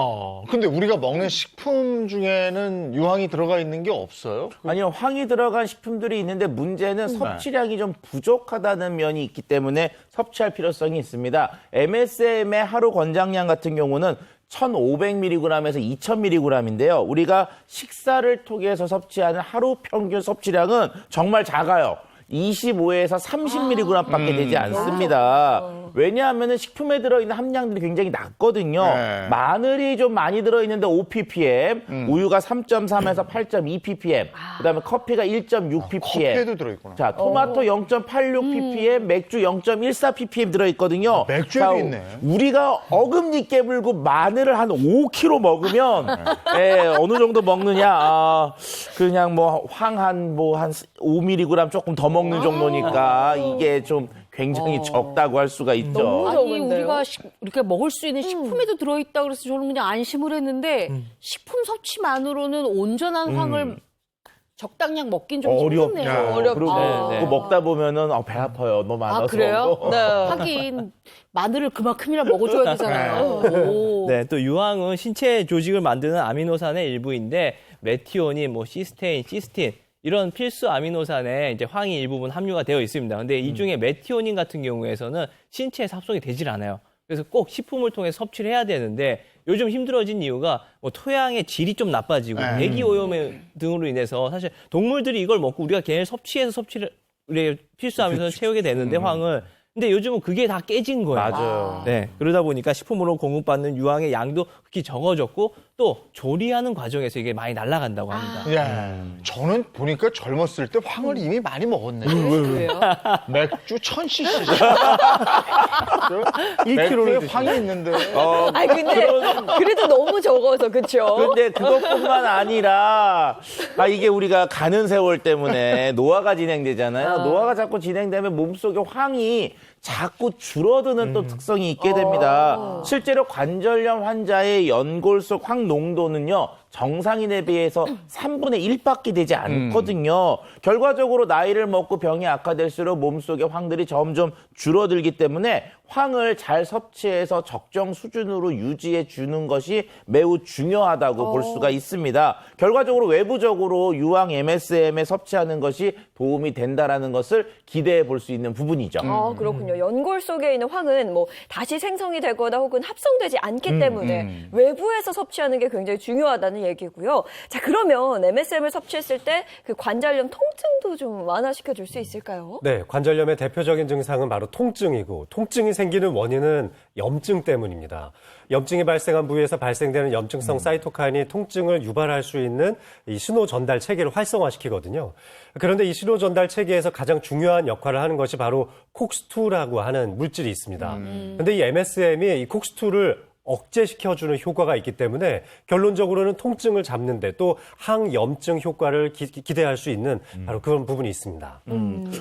근데 우리가 먹는 식품 중에는 유황이 들어가 있는 게 없어요? 아니요, 황이 들어간 식품들이 있는데 문제는 섭취량이 좀 부족하다는 면이 있기 때문에 섭취할 필요성이 있습니다. MSM의 하루 권장량 같은 경우는 1,500mg에서 2,000mg인데요. 우리가 식사를 통해서 섭취하는 하루 평균 섭취량은 정말 작아요. 25에서 30mg 밖에 되지 않습니다. 왜냐하면 식품에 들어있는 함량들이 굉장히 낮거든요. 네. 마늘이 좀 많이 들어있는데 5ppm, 우유가 3.3에서 8.2ppm, 그다음에 커피가 1.6ppm. 커피에도 들어있구나. 자, 토마토 0.86ppm, 맥주 0.14ppm 들어있거든요. 맥주에도 있네. 우리가 어금니 깨물고 마늘을 한 5kg 먹으면 어느 정도 먹느냐? 그냥 뭐 황 한 5mg 조금 더 먹는 정도니까 이게 좀 굉장히 적다고 할 수가 있죠. 아니 우리가 이렇게 먹을 수 있는 식품에도 들어있다 그래서 저는 그냥 안심을 했는데 식품 섭취만으로는 온전한 황을 적당량 먹긴 좀 어렵죠. 힘드네요. 그리고 네. 그거 먹다 보면은 배 아파요. 너무 많아서. 아, 그래요? 네. 하긴 마늘을 그만큼이나 먹어줘야 되잖아요. 오. 네, 또 유황은 신체 조직을 만드는 아미노산의 일부인데 메티오닌, 시스테인, 시스틴 이런 필수 아미노산에 이제 황이 일부분 함유가 되어 있습니다. 근데 이 중에 메티오닌 같은 경우에서는 신체에 합성이 되질 않아요. 그래서 꼭 식품을 통해 섭취를 해야 되는데 요즘 힘들어진 이유가 토양의 질이 좀 나빠지고 대기 오염 등으로 인해서 사실 동물들이 이걸 먹고 우리가 걔를 섭취를 우리 필수 아미노산을 채우게 되는데 황을 근데 요즘은 그게 다 깨진 거예요. 맞아요. 네, 그러다 보니까 식품으로 공급받는 유황의 양도 극히 적어졌고 또 조리하는 과정에서 이게 많이 날아간다고 합니다. 야, 저는 보니까 젊었을 때 황을 이미 많이 먹었네요. 그래요? 맥주 1000cc. 1kg 맥주에 황이 있는데. 아니 근데 그래도 너무 적어서 그렇죠. 근데 그것뿐만 아니라 이게 우리가 가는 세월 때문에 노화가 진행되잖아요. 노화가 자꾸 진행되면 몸속에 황이 자꾸 줄어드는 또 특성이 있게 됩니다. 실제로 관절염 환자의 연골 속 황 농도는요. 정상인에 비해서 3분의 1밖에 되지 않거든요. 결과적으로 나이를 먹고 병이 악화될수록 몸속의 황들이 점점 줄어들기 때문에 황을 잘 섭취해서 적정 수준으로 유지해 주는 것이 매우 중요하다고 볼 수가 있습니다. 결과적으로 외부적으로 유황 MSM에 섭취하는 것이 도움이 된다라는 것을 기대해 볼 수 있는 부분이죠. 아, 그렇군요. 연골 속에 있는 황은 다시 생성이 되거나 혹은 합성되지 않기 때문에 외부에서 섭취하는 게 굉장히 중요하다는 얘기고요. 자, 그러면 MSM을 섭취했을 때 그 관절염 통증도 좀 완화시켜 줄 수 있을까요? 네, 관절염의 대표적인 증상은 바로 통증이고 통증이 생기는 원인은 염증 때문입니다. 염증이 발생한 부위에서 발생되는 염증성 사이토카인이 통증을 유발할 수 있는 이 신호 전달 체계를 활성화시키거든요. 그런데 이 신호 전달 체계에서 가장 중요한 역할을 하는 것이 바로 콕스2라고 하는 물질이 있습니다. 그런데 이 MSM이 이 콕스2를 억제시켜주는 효과가 있기 때문에 결론적으로는 통증을 잡는데 또 항염증 효과를 기대할 수 있는 바로 그런 부분이 있습니다.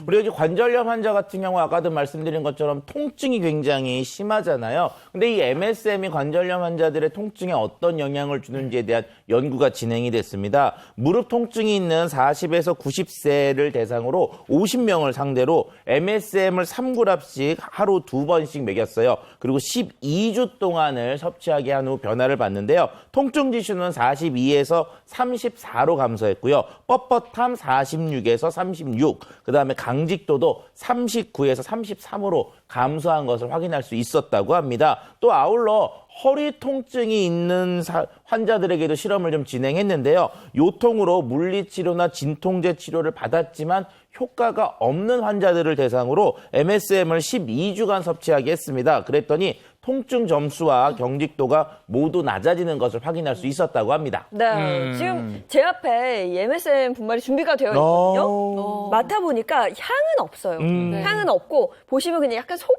우리가 이제 관절염 환자 같은 경우 아까도 말씀드린 것처럼 통증이 굉장히 심하잖아요. 근데 이 MSM이 관절염 환자들의 통증에 어떤 영향을 주는지에 대한 연구가 진행이 됐습니다. 무릎 통증이 있는 40에서 90세를 대상으로 50명을 상대로 MSM을 3g씩 하루 2번씩 먹였어요. 그리고 12주 동안을 섭취하게 한 후 변화를 봤는데요. 통증 지수는 42에서 34로 감소했고요. 뻣뻣함 46에서 36, 그다음에 강직도도 39에서 33으로 감소한 것을 확인할 수 있었다고 합니다. 또 아울러 허리 통증이 있는 환자들에게도 실험을 좀 진행했는데요. 요통으로 물리치료나 진통제 치료를 받았지만 효과가 없는 환자들을 대상으로 MSM을 12주간 섭취하게 했습니다. 그랬더니 통증 점수와 경직도가 모두 낮아지는 것을 확인할 수 있었다고 합니다. 네, 지금 제 앞에 이 MSM 분말이 준비가 되어 있거든요. 맡아보니까 향은 없어요. 향은 없고 보시면 그냥 약간 소금?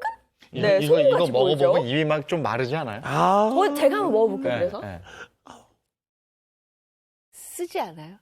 네, 이거 소금같이 보이죠? 먹어보면 입이 막 좀 마르지 않아요? 제가 한번 먹어볼게요, 그래서. 네. 쓰지 않아요?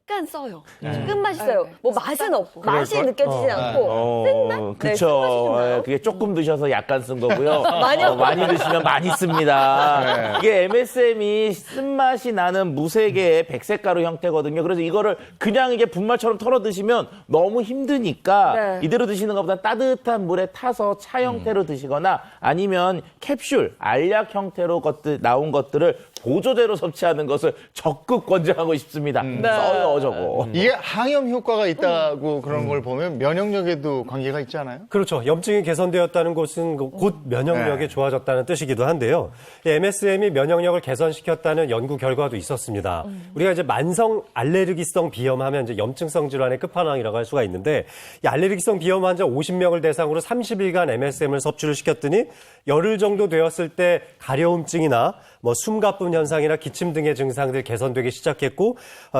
약간 써요. 끝맛이 써요. 맛은 없고, 맛이 느껴지진 않고, 쓴맛? 그쵸. 네, 쓴맛이 좀 나요. 그게 조금 드셔서 약간 쓴 거고요. 많이 많이 드시면 많이 씁니다. 이게 MSM이 쓴맛이 나는 무색의 백색가루 형태거든요. 그래서 이거를 그냥 이게 분말처럼 털어 드시면 너무 힘드니까 이대로 드시는 것보다 따뜻한 물에 타서 차 형태로 드시거나 아니면 캡슐, 알약 형태로 나온 것들을 보조제로 섭취하는 것을 적극 권장하고 싶습니다. 써요, 저거. 이게 항염 효과가 있다고 그런 걸 보면 면역력에도 관계가 있지 않아요? 그렇죠. 염증이 개선되었다는 것은 곧 면역력이 좋아졌다는 뜻이기도 한데요. 이 MSM이 면역력을 개선시켰다는 연구 결과도 있었습니다. 우리가 이제 만성 알레르기성 비염하면 이제 염증성 질환의 끝판왕이라고 할 수가 있는데 이 알레르기성 비염 환자 50명을 대상으로 30일간 MSM을 섭취를 시켰더니 열흘 정도 되었을 때 가려움증이나 숨가쁨 현상이나 기침 등의 증상들이 개선되기 시작했고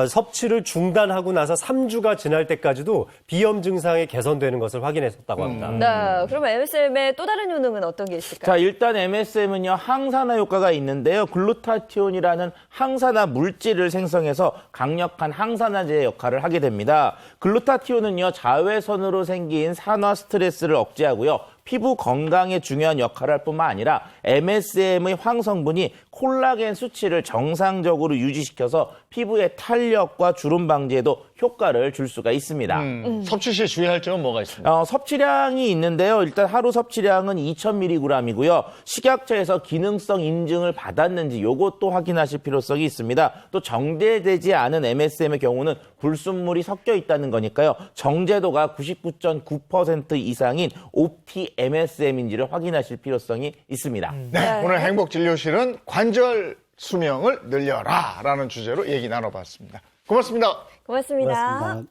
섭취를 중단하고 나서 3주가 지날 때까지도 비염 증상이 개선되는 것을 확인했었다고 합니다. 네, 그러면 MSM의 또 다른 효능은 어떤 게 있을까요? 자, 일단 MSM은요, 항산화 효과가 있는데요. 글루타티온이라는 항산화 물질을 생성해서 강력한 항산화제의 역할을 하게 됩니다. 글루타티온은요, 자외선으로 생긴 산화 스트레스를 억제하고요. 피부 건강에 중요한 역할을 할 뿐만 아니라 MSM의 황성분이 콜라겐 수치를 정상적으로 유지시켜서 피부의 탄력과 주름 방지에도 효과를 줄 수가 있습니다. 섭취 시에 주의할 점은 뭐가 있습니까? 섭취량이 있는데요. 일단 하루 섭취량은 2,000mg이고요. 식약처에서 기능성 인증을 받았는지 요것도 확인하실 필요성이 있습니다. 또 정제되지 않은 MSM의 경우는 불순물이 섞여 있다는 거니까요. 정제도가 99.9% 이상인 OT-MSM인지를 확인하실 필요성이 있습니다. 네, 오늘 행복진료실은 관절 수명을 늘려라 라는 주제로 얘기 나눠봤습니다. 고맙습니다. 고맙습니다.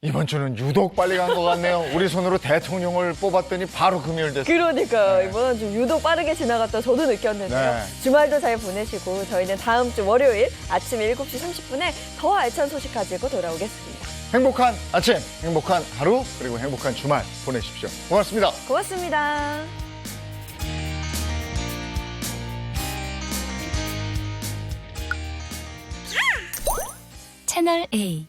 이번 주는 유독 빨리 간 것 같네요. 우리 손으로 대통령을 뽑았더니 바로 금요일 됐어요. 그러니까요. 이번은 좀 유독 빠르게 지나갔다 저도 느꼈는데요. 네. 주말도 잘 보내시고 저희는 다음 주 월요일 아침 7시 30분에 더 알찬 소식 가지고 돌아오겠습니다. 행복한 아침, 행복한 하루, 그리고 행복한 주말 보내십시오. 고맙습니다. 고맙습니다. 채널 A